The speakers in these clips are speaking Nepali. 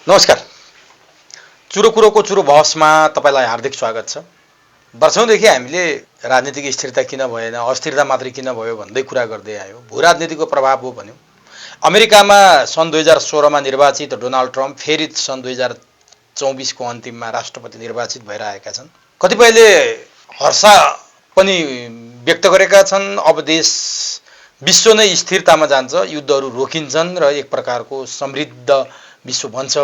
नमस्कार। चुरो कुरोको चुरो बहसमा तपाईँलाई हार्दिक स्वागत छ। वर्षौँदेखि हामीले राजनीतिक स्थिरता किन भएन, अस्थिरता मात्रै किन भयो भन्दै कुरा गर्दै आयौँ। भू राजनीतिको प्रभाव हो भन्यौँ। अमेरिकामा सन् 2016मा निर्वाचित डोनाल्ड ट्रम्प फेरि सन् 2024को अन्तिममा राष्ट्रपति निर्वाचित भएर आएका छन्। कतिपयले हर्ष पनि व्यक्त गरेका छन्। अब देश विश्व नै स्थिरतामा जान्छ, युद्धहरू रोकिन्छन् र एक प्रकारको समृद्ध विश्व बन्छ।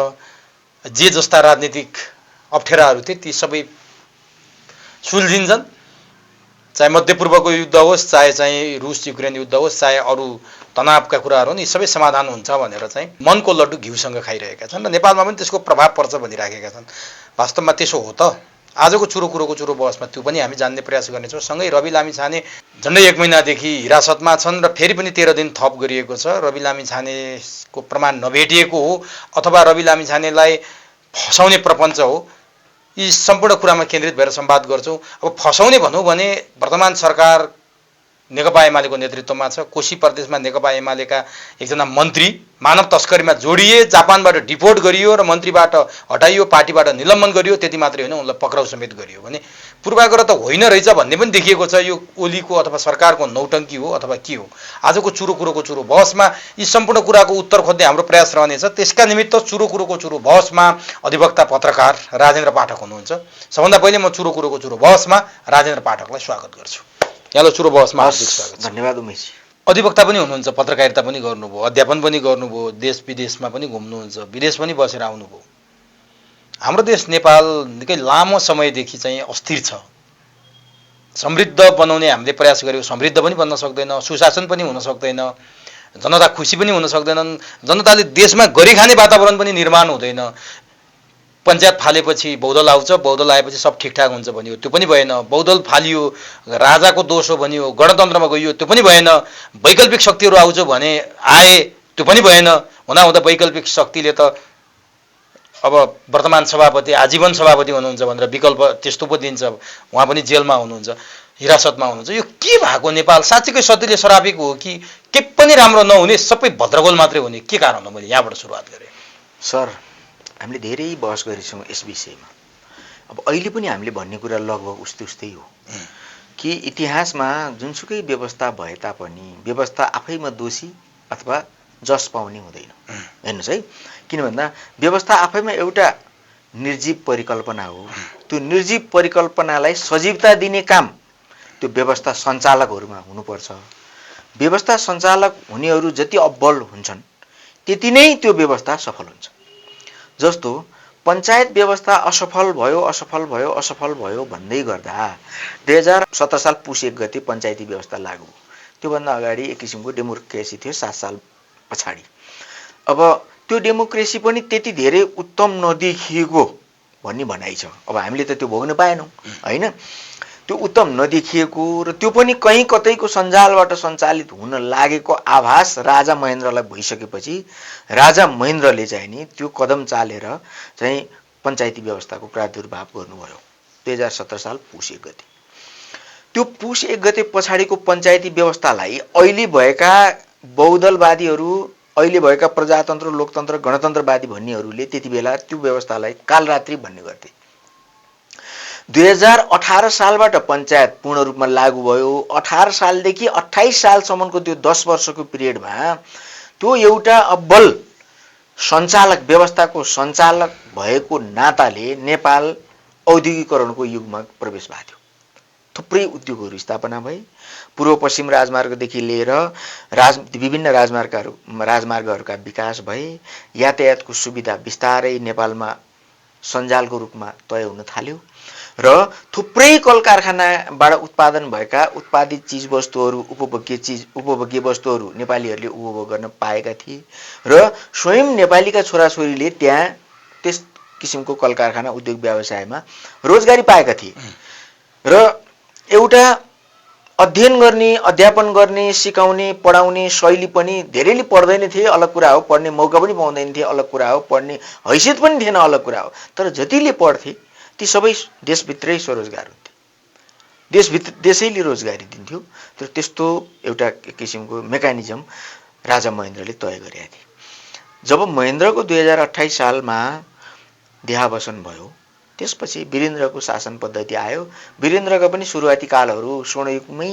जे जस्ता राजनीतिक अप्ठ्याराहरू थिए ती सबै सुल्झिन्छन्। चाहे मध्यपूर्वको युद्ध होस्, चाहे चाहिँ रुस युक्रेन युद्ध होस्, चाहे अरू तनावका कुराहरू नि सबै समाधान हुन्छ भनेर चाहिँ मनको लड्डु घिउसँग खाइरहेका छन् र नेपालमा पनि त्यसको प्रभाव पर्छ भनिराखेका छन्। वास्तवमा त्यसो हो त? आजको चुरो कुरोको चुरो बहसमा त्यो पनि हामी जान्ने प्रयास गर्नेछौँ। सँगै रवि लामिछाने झन्डै 1 महिनादेखि हिरासतमा छन् र फेरि पनि 13 दिन थप गरिएको छ। रवि लामिछानेको प्रमाण नभेटिएको हो अथवा रवि लामिछानेलाई फसाउने प्रपञ्च हो, यी सम्पूर्ण कुरामा केन्द्रित भएर संवाद गर्छौँ। अब फसाउने भनौँ भने वर्तमान सरकार नेकपा एमालेको नेतृत्वमा छ। कोशी प्रदेशमा नेकपा एमालेका एकजना मन्त्री मानव तस्करीमा जोडिए, जापानबाट डिपोर्ट गरियो र मन्त्रीबाट हटाइयो, पार्टीबाट निलम्बन गरियो। त्यति मात्रै होइन, उनलाई पक्राउ समेत गरियो भने पूर्वाग्रह त होइन रहेछ भन्ने पनि देखिएको छ। यो ओलीको अथवा सरकारको नौटङ्की हो अथवा के हो? आजको चुरो कुरोको चुरो बहसमा यी सम्पूर्ण कुराको उत्तर खोज्ने हाम्रो प्रयास रहनेछ। त्यसका निमित्त चुरो कुरोको चुरो बहसमा अधिवक्ता पत्रकार राजेन्द्र पाठक हुनुहुन्छ। सबभन्दा पहिले म चुरो कुरोको चुरो बहसमा राजेन्द्र पाठकलाई स्वागत गर्छु। यहाँलाई चुरो बहसमा हार्दिक स्वागत छ। धन्यवाद उमेशजी। अधिवक्ता पनि हुनुहुन्छ, पत्रकारिता पनि गर्नुभयो, अध्यापन पनि गर्नुभयो, देश विदेशमा पनि घुम्नुहुन्छ, विदेश पनि बसेर आउनुभयो। हाम्रो देश नेपाल निकै लामो समयदेखि चाहिँ अस्थिर छ। समृद्ध बनाउने हामीले प्रयास गर्यौँ, समृद्ध पनि बन्न सक्दैन, सुशासन पनि हुन सक्दैन, जनता खुसी पनि हुन सक्दैनन्, जनताले देशमा गरी खाने वातावरण पनि निर्माण हुँदैन। पञ्चायत फालेपछि बहुदल आउँछ, बहुदल आएपछि सब ठिकठाक हुन्छ भनियो, त्यो पनि भएन। बहुदल फालियो, राजाको दोष हो भनियो, गणतन्त्रमा गइयो, त्यो पनि भएन। वैकल्पिक शक्तिहरू आउँछ भने आए, त्यो पनि भएन। हुँदाहुँदा वैकल्पिक शक्तिले त अब वर्तमान सभापति आजीवन सभापति हुनुहुन्छ भनेर विकल्प त्यस्तो पो दिन्छ। उहाँ पनि जेलमा हुनुहुन्छ, हिरासतमा हुनुहुन्छ। यो के भएको नेपाल? साँच्चीकै सतीले श्रापिक हो कि के पनि राम्रो नहुने, सबै भद्रगोल मात्रै हुने? के कारण हो? मैले यहाँबाट सुरुवात गरेँ। सर, हामीले धेरै बहस गरेछौँ यस विषयमा। अब अहिले पनि हामीले भन्ने कुरा लगभग उस्तै हो कि इतिहासमा जुनसुकै व्यवस्था भए तापनि व्यवस्था आफैमा दोषी अथवा जस पाउने हुँदैन। हेर्नुहोस् है, किन भन्दा व्यवस्था आफैमा एउटा निर्जीव परिकल्पना हो। त्यो निर्जीव परिकल्पनालाई सजीवता दिने काम त्यो व्यवस्था सञ्चालकहरूमा हुनुपर्छ। व्यवस्था सञ्चालक हुनेहरू जति अब्बल हुन्छन् त्यति नै त्यो व्यवस्था सफल हुन्छ। जस्तो पञ्चायत व्यवस्था असफल भयो भन्दै गर्दा 2017 साल पुस 1 गते पञ्चायती व्यवस्था लागू भयो। त्योभन्दा अगाडि एक किसिमको डेमोक्रेसी थियो 7 साल पछाडि। अब त्यो डेमोक्रेसी पनि त्यति धेरै उत्तम नदेखिएको भन्ने भनाइ छ। अब हामीले त त्यो भोग्न पाएनौँ होइन। त्यो उत्तम नदेखिएको र त्यो पनि कहीँ कतैको सञ्जालबाट सञ्चालित हुन लागेको आभास राजा महेन्द्रलाई भइसकेपछि राजा महेन्द्रले चाहिँ नि त्यो कदम चालेर चाहिँ पञ्चायती व्यवस्थाको प्रादुर्भाव गर्नुभयो 2017 साल पुस 1 गते। त्यो पुस 1 गते पछाडिको पञ्चायती व्यवस्थालाई अहिले भएका बहुदलवादीहरू, अहिले भएका प्रजातन्त्र, लोकतन्त्र, गणतन्त्रवादी भन्नेहरूले त्यति बेला त्यो व्यवस्थालाई कालरात्रि भन्ने गर्थे। 2018 सालबाट पञ्चायत पूर्ण रूपमा लागू भयो। 18 सालदेखि 28 सालसम्मको त्यो 10 वर्षको पिरियडमा त्यो एउटा अब्बल सञ्चालक, व्यवस्थाको सञ्चालक भएको नाताले नेपाल औद्योगिकरणको युगमा प्रवेश भएको थियो। थुप्रै उद्योगहरू स्थापना भए। पूर्व पश्चिम राजमार्गदेखि लिएर विभिन्न राजमार्गहरूका विकास भए। यातायातको सुविधा बिस्तारै नेपालमा सञ्जालको रूपमा तय हुन थाल्यो र थुप्रै कल कारखानाबाट उत्पादन भएका उत्पादित चिजवस्तुहरू, उपभोग्य वस्तुहरू नेपालीहरूले उपभोग गर्न पाएका थिए र स्वयं नेपालीका छोराछोरीले त्यहाँ त्यस किसिमको कल कारखाना, उद्योग व्यवसायमा रोजगारी पाएका थिए र एउटा अध्ययन गर्ने, अध्यापन गर्ने, सिकाउने, पढाउने शैली पनि धेरैले पढ्दैन थिए, अलग कुरा हो। पढ्ने मौका पनि पाउँदैन थिए, अलग कुरा हो। पढ्ने हैसियत पनि थिएन, अलग कुरा हो। तर जतिले पढ्थे ती सबै देशभित्रै स्वरोजगार हुन्थे, देशैले रोजगारी दिन्थ्यो। तर त्यस्तो एउटा किसिमको मेकानिजम राजा महेन्द्रले तय गरेका थिए। जब महेन्द्रको 2028 सालमा देहावसान भयो, त्यसपछि वीरेन्द्रको शासन पद्धति आयो। वीरेन्द्रका पनि सुरुवाती कालहरू स्वर्णयुगमै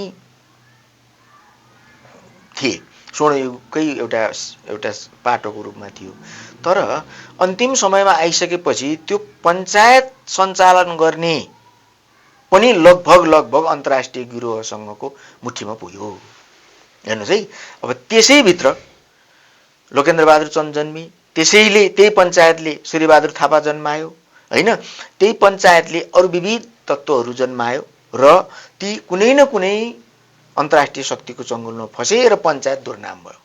थिए, स्वर्णयुगकै एउटा पाटोको रूपमा थियो। तर अन्तिम समयमा आइसकेपछि त्यो पञ्चायत सञ्चालन गर्ने पनि लगभग अन्तर्राष्ट्रिय गिरोहसँगको मुठीमा पुग्यो। हेर्नुहोस् है, अब त्यसैभित्र लोकेन्द्रबहादुर चन्द जन्मी, त्यही पञ्चायतले सूर्यबहादुर थापा जन्मायो होइन। त्यही पञ्चायतले अरू विविध तत्त्वहरू जन्मायो र ती कुनै न कुनै अन्तर्राष्ट्रिय शक्तिको चङ्गुलमा फसे र पञ्चायत दुर्नाम भयो।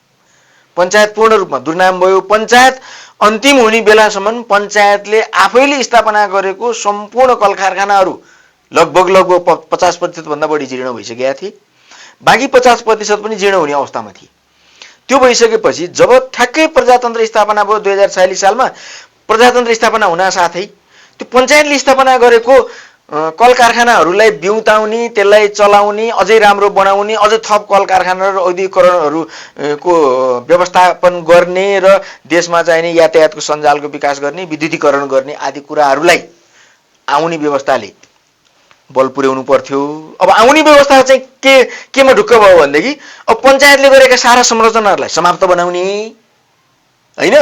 पञ्चायत पूर्ण रूपमा दुर्नाम भयो। पञ्चायत अन्तिम हुने बेलासम्म पञ्चायतले आफैले स्थापना गरेको सम्पूर्ण कल कारखानाहरू लगभग 50% भन्दा बढी जीर्ण भइसकेका थिए। बाँकी 50% पनि जीर्ण हुने अवस्थामा थिए। त्यो भइसकेपछि जब ठ्याक्कै प्रजातन्त्र स्थापना भयो 2046 सालमा, प्रजातन्त्र स्थापना हुन साथै त्यो पञ्चायतले स्थापना गरेको कल कारखानाहरूलाई बिउताउने, त्यसलाई चलाउने, अझै राम्रो बनाउने, अझै थप कल कारखाना र औद्योगिकरणहरूको व्यवस्थापन गर्ने र देशमा चाहिने यातायातको सञ्जालको विकास गर्ने, विद्युतीकरण गर्ने आदि कुराहरूलाई आउने व्यवस्थाले बल पुर्याउनु पर्थ्यो। अब आउने व्यवस्था चाहिँ केमा ढुक्क भयो भनेदेखि अब पञ्चायतले गरेका सारा संरचनाहरूलाई समाप्त बनाउने होइन।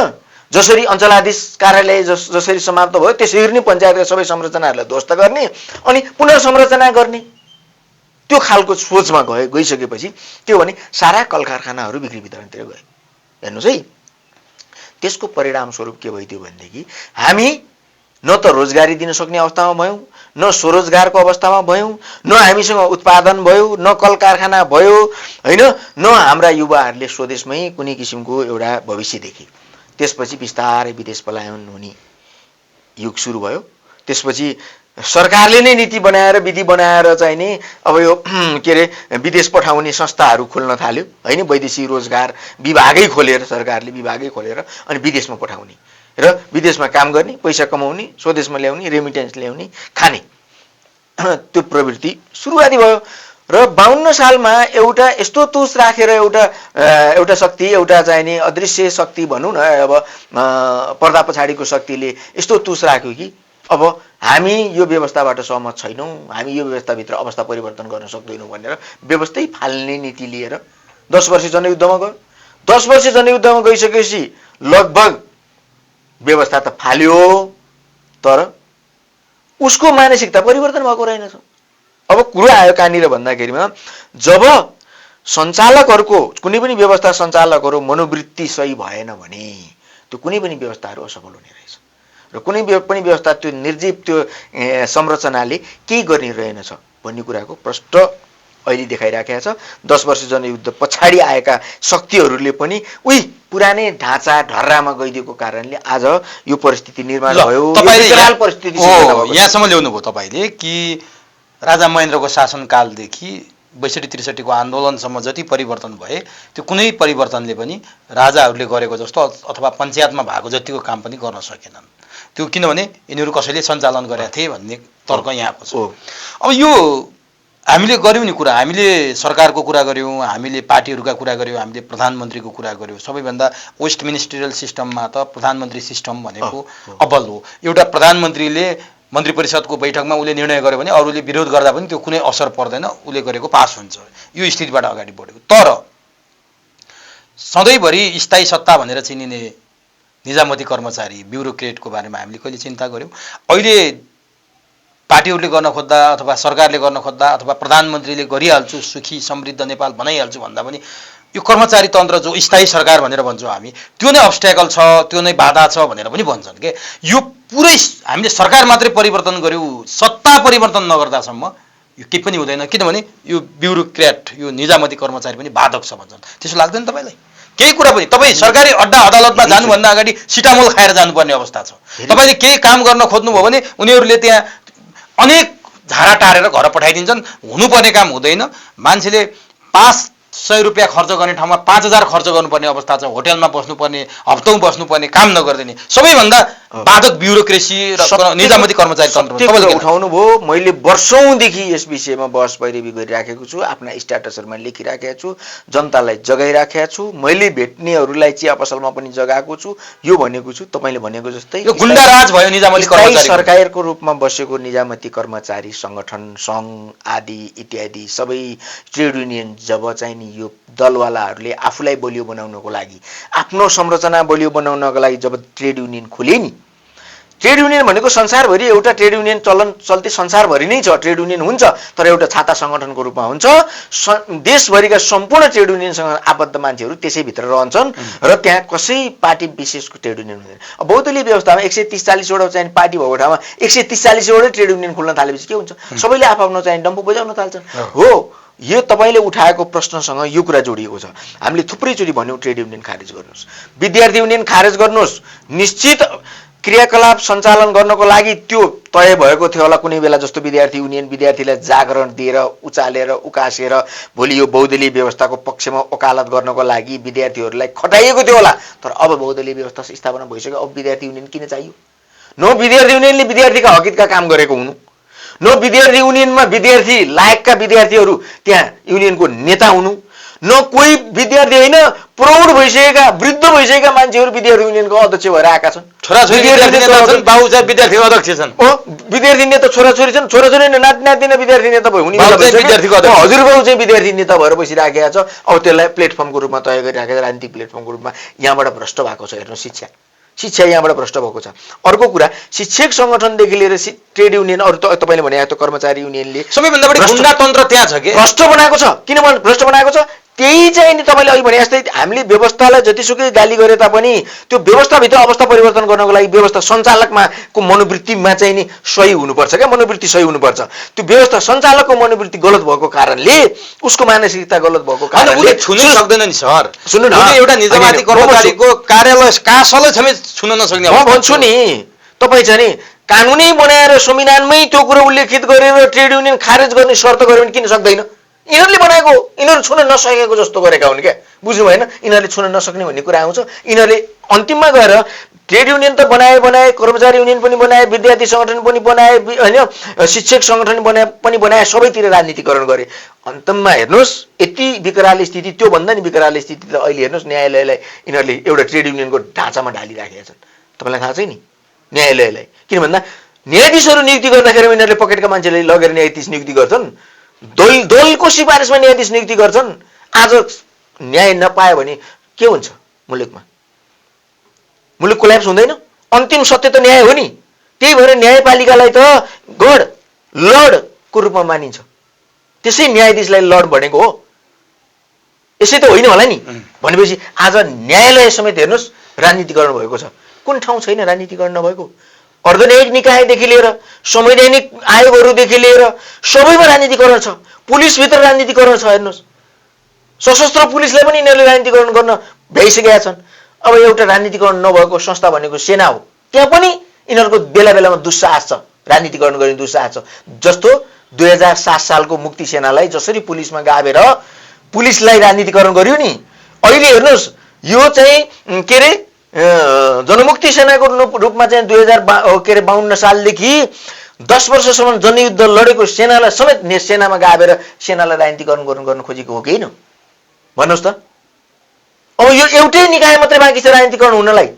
जसरी अञ्चलाधीश कार्यालय जसरी समाप्त भयो त्यसरी नै पञ्चायतका सबै संरचनाहरूलाई ध्वस्त गर्ने अनि पुनर्संरचना गर्ने, त्यो खालको सोचमा गइसकेपछि त्यो भने सारा कल कारखानाहरू बिक्री वितरणतिर गए। हेर्नुहोस् है, त्यसको परिणामस्वरूप के भइदियो भनेदेखि हामी न त रोजगारी दिन सक्ने अवस्थामा भयौँ, न स्वरोजगारको अवस्थामा भयौँ, न हामीसँग उत्पादन भयो, न कल कारखाना भयो होइन, न हाम्रा युवाहरूले स्वदेशमै कुनै किसिमको एउटा भविष्य देखे। त्यसपछि बिस्तारै विदेश पलायन हुने युग सुरु भयो। त्यसपछि सरकारले नै नीति बनाएर विधि बनाएर चाहिँ नि अब यो के अरे विदेश पठाउने संस्थाहरू खोल्न थाल्यो होइन। वैदेशिक रोजगार विभागै खोलेर, सरकारले विभागै खोलेर अनि विदेशमा पठाउने र विदेशमा काम गर्ने, पैसा कमाउने, स्वदेशमा ल्याउने, रेमिटेन्स ल्याउने, खाने त्यो प्रवृत्ति सुरुवाती भयो। र 52 सालमा एउटा यस्तो तुस राखेर एउटा शक्ति, एउटा चाहिँ नि अदृश्य शक्ति भनौँ न, अब पर्दा पछाडिको शक्तिले यस्तो तुस राख्यो कि अब हामी यो व्यवस्थाबाट सहमत छैनौँ, हामी यो व्यवस्थाभित्र अवस्था परिवर्तन गर्न सक्दैनौँ भनेर व्यवस्थै फाल्ने नीति लिएर 10 वर्ष जनयुद्धमा गयो। 10 वर्ष जनयुद्धमा गइसकेपछि लगभग व्यवस्था त फाल्यो, तर उसको मानसिकता परिवर्तन भएको रहेनछ। अब कुरा आयो कहाँनिर भन्दाखेरिमा जब सञ्चालकहरूको कुनै पनि व्यवस्था सञ्चालकहरू मनोवृत्ति सही भएन भने त्यो कुनै पनि व्यवस्थाहरू असफल हुने रहेछ र कुनै पनि व्यवस्था त्यो निर्जीव त्यो संरचनाले केही गर्ने रहेनछ भन्ने कुराको प्रष्ट अहिले देखाइराखेको छ। 10 वर्ष जनयुद्ध पछाडि आएका शक्तिहरूले पनि उही पुरानै ढाँचा ढर्रामा गइदिएको कारणले आज यो परिस्थिति निर्माण भयो। तपाईले परिस्थिति यहाँसम्म ल्याउनु भयो तपाईले कि राजा महेन्द्रको शासनकालदेखि 62-63 को आन्दोलनसम्म जति परिवर्तन भए त्यो कुनै परिवर्तनले पनि राजाहरूले गरेको जस्तो अथवा पञ्चायतमा भएको जतिको काम पनि गर्न सकेनन्। त्यो किनभने यिनीहरू कसैले सञ्चालन गरेका थिए भन्ने तर्क यहाँको छ। अब यो हामीले गर्यौँ नि कुरा, हामीले सरकारको कुरा गर्यौँ, हामीले पार्टीहरूका कुरा गर्यौँ, हामीले प्रधानमन्त्रीको कुरा गर्यौँ। सबैभन्दा वेस्ट मिनिस्ट्रियल सिस्टममा त प्रधानमन्त्री सिस्टम भनेको अब्बल हो। एउटा प्रधानमन्त्रीले मन्त्री परिषदको बैठकमा उसले निर्णय गर्यो भने अरूले विरोध गर्दा पनि त्यो कुनै असर पर्दैन, उसले गरेको पास हुन्छ। यो स्थितिबाट अगाडि बढेको। तर सधैँभरि स्थायी सत्ता भनेर चिनिने निजामती कर्मचारी ब्युरोक्रेटको बारेमा हामीले कहिले चिन्ता गर्यौँ? अहिले पार्टीहरूले गर्न खोज्दा अथवा सरकारले गर्न खोज्दा अथवा प्रधानमन्त्रीले गरिहाल्छु सुखी समृद्ध नेपाल बनाइहाल्छु भन्दा पनि यो कर्मचारी तन्त्र जो स्थायी सरकार भनेर भन्छौँ हामी, त्यो नै अब्स्ट्याकल छ, त्यो नै बाधा छ भनेर पनि भन्छन् के। यो पुरै हामीले सरकार मात्रै परिवर्तन गर्यौँ, सत्ता परिवर्तन नगर्दासम्म यो केही पनि हुँदैन, किनभने यो ब्युरोक्रेट यो निजामती कर्मचारी पनि बाधक छ भन्छन्। त्यसो लाग्दैन तपाईँलाई? केही कुरा पनि तपाईँ सरकारी अड्डा अदालतमा जानुभन्दा अगाडि सिटामोल खाएर जानुपर्ने अवस्था छ। तपाईँले केही काम गर्न खोज्नुभयो भने उनीहरूले त्यहाँ अनेक झाडा टारेर घर पठाइदिन्छन्, हुनुपर्ने काम हुँदैन। मान्छेले पास 100 रुपियाँ खर्च गर्ने ठाउँमा 5000 खर्च गर्नुपर्ने अवस्था छ। होटलमा बस्नुपर्ने, हप्तौँ बस्नुपर्ने, काम नगर्दिने, सबैभन्दा बाधक ब्युरोक्रेसी र निजामती कर्मचारी तन्त्र उठाउनु भयो। मैले वर्षौँदेखि यस विषयमा बहस पैरवी गरिराखेको छु, आफ्ना स्ट्याटसहरूमा लेखिराखेको छु, जनतालाई जगाइराखेको छु, मैले भेट्नेहरूलाई चिया पसलमा पनि जगाएको छु। यो भनेको छु तपाईँले भनेको जस्तै यो गुण्डाराज भयो निजामती कर्मचारी। सरकारको रूपमा बसेको निजामती कर्मचारी सङ्गठन सङ्घ आदि इत्यादि सबै ट्रेड युनियन जब चाहिँ नि यो दलवालाहरूले आफूलाई बलियो बनाउनको लागि, आफ्नो संरचना बलियो बनाउनको लागि जब ट्रेड युनियन खोले नि, ट्रेड युनियन भनेको संसारभरि एउटा ट्रेड युनियन चल्ती संसारभरि नै छ। ट्रेड युनियन हुन्छ तर एउटा छाता सङ्गठनको रूपमा हुन्छ। देशभरिका सम्पूर्ण ट्रेड युनियनसँग आबद्ध मान्छेहरू त्यसैभित्र रहन्छन् र त्यहाँ कसै पार्टी विशेषको ट्रेड युनियन हुँदैन। अब बहुदलीय व्यवस्थामा 130-40 वटा चाहिँ पार्टी भएको ठाउँमा 130-40 वटै ट्रेड युनियन खुल्न थालेपछि के हुन्छ? सबैले आफ्नो चाहिँ डम्फु बजाउन थाल्छन्। हो, यो तपाईँले उठाएको प्रश्नसँग यो कुरा जोडिएको छ। हामीले थुप्रैचोटि भन्यौँ ट्रेड युनियन खारेज गर्नुहोस्, विद्यार्थी युनियन खारेज गर्नुहोस्। निश्चित क्रियाकलाप सञ्चालन गर्नको लागि त्यो तय भएको थियो होला कुनै बेला, जस्तो विद्यार्थी युनियन विद्यार्थीलाई जागरण दिएर उचालेर उकासेर भोलि यो बहुदलीय व्यवस्थाको पक्षमा वकालत गर्नको लागि विद्यार्थीहरूलाई खटाइएको थियो होला। तर अब बहुदलीय व्यवस्था स्थापना भइसक्यो, अब विद्यार्थी युनियन किन चाहियो? न विद्यार्थी युनियनले विद्यार्थीका हकितका काम गरेको हुनु, न विद्यार्थी युनियनमा विद्यार्थी लायकका विद्यार्थीहरू त्यहाँ युनियनको नेता हुनु, न कोही विद्यार्थी होइन प्रौढ भइसकेका वृद्ध भइसकेका मान्छेहरू विद्यार्थी युनियनको अध्यक्ष भएर आएका छन्। छोराछोरी बाबु चाहिँ विद्यार्थी अध्यक्ष छन्। विद्यार्थी नेता छोराछोरी छन्, छोराछोरी नाति नातिना विद्यार्थी नेता भयो हुने हजुरबाबु चाहिँ विद्यार्थी नेता भएर बसिराखेको छ। अब त्यसलाई प्लेटफर्मको रूपमा तय गरिराखेको छ, राजनीतिक प्लेटफर्मको रूपमा। यहाँबाट भ्रष्ट भएको छ। हेर्नु, शिक्षा यहाँबाट भ्रष्ट भएको छ। अर्को कुरा, शिक्षक सङ्गठनदेखि लिएर ट्रेड युनियन, अरू तपाईँले भने जस्तो कर्मचारी युनियनले सबैभन्दा बढी गुण्डातन्त्र त्यहाँ छ कि भ्रष्ट बनाएको छ। किन भ्रष्ट बनाएको छ? त्यही चाहिँ नि तपाईँले अघि भने जस्तै हामीले व्यवस्थालाई जतिसुकै गाली गरे तापनि त्यो व्यवस्थाभित्र अवस्था परिवर्तन गर्नको लागि व्यवस्था सञ्चालकमा को मनोवृत्तिमा चाहिँ नि सही हुनुपर्छ क्या, मनोवृत्ति सही हुनुपर्छ। त्यो व्यवस्था सञ्चालकको मनोवृत्ति गलत भएको कारणले, उसको मानसिकता गलत भएको कारणले छुनै सक्दैन नि सर। सुन्नु न, एउटा निजामती कर्मचारीको कार्यालय कासले समेत छुन नसक्ने। म भन्छु नि, तपाईँ चाहिँ नि कानुनै बनाएर संविधानमै त्यो कुरो उल्लेखित गरेर ट्रेड युनियन खारेज गर्ने शर्त गर्यो भने किन सक्दैन? यिनीहरूले बनाएको, यिनीहरू छुन नसकेको जस्तो गरेका हुन् क्या, बुझ्नु भएन? यिनीहरूले छुन नसक्ने भन्ने कुरा आउँछ। यिनीहरूले अन्तिममा गएर ट्रेड युनियन त बनाए, कर्मचारी युनियन पनि बनाए, विद्यार्थी सङ्गठन पनि बनाए, होइन, शिक्षक सङ्गठन पनि बनाए, सबैतिर राजनीतिकरण गरे। अन्तमा हेर्नुहोस्, यति विकराल स्थिति, त्योभन्दा नि विकराल स्थिति त अहिले हेर्नुहोस् न्यायालयलाई यिनीहरूले एउटा ट्रेड युनियनको ढाँचामा ढालिराखेका छन्। तपाईँलाई थाहा छ नि न्यायालयलाई? किन भन्दा न्यायाधीशहरू नियुक्ति गर्दाखेरि यिनीहरूले पकेटका मान्छेले लगेर न्यायाधीश नियुक्ति गर्छन्, दलको सिफारिसमा न्यायाधीश नियुक्ति गर्छन्। आज न्याय नपायो भने के हुन्छ मुलुकमा? मुलुक कोल्याप्स हुँदैन? अन्तिम सत्य त न्याय हो नि। त्यही भएर न्यायपालिकालाई त गड लर्डको रूपमा मानिन्छ। त्यसै न्यायाधीशलाई लर्ड भनेको हो, यसै त होइन होला नि। भनेपछि आज न्यायालय समेत हेर्नुहोस् राजनीतिकरण भएको छ। कुन ठाउँ छैन राजनीतिकरण नभएको? अर्धन्यायिक निकायदेखि लिएर संवैधानिक आयोगहरूदेखि लिएर सबैमा राजनीतिकरण छ। पुलिसभित्र राजनीतिकरण छ। हेर्नुहोस्, सशस्त्र पुलिसलाई पनि यिनीहरूले राजनीतिकरण गर्न भ्याइसकेका छन्। अब एउटा राजनीतिकरण नभएको संस्था भनेको सेना हो, त्यहाँ पनि यिनीहरूको बेला बेलामा दुस्साहस छ, राजनीतिकरण गर्ने दुस्साहस छ। जस्तो 2007 सालको मुक्ति सेनालाई जसरी पुलिसमा गाभेर पुलिसलाई राजनीतिकरण गर्यो नि, अहिले हेर्नुहोस् यो चाहिँ के अरे जनमुक्ति सेनाको रूपमा चाहिँ 2052 सालदेखि 10 वर्षसम्म जनयुद्ध लडेको सेनालाई समेत सेनामा गाभेर सेनालाई राजनीतिकरण गर्न खोजेको हो कि होइन? भन्नुहोस् त। अब यो एउटै निकाय मात्रै बाँकी छ राजनीतिकरण हुनलाई,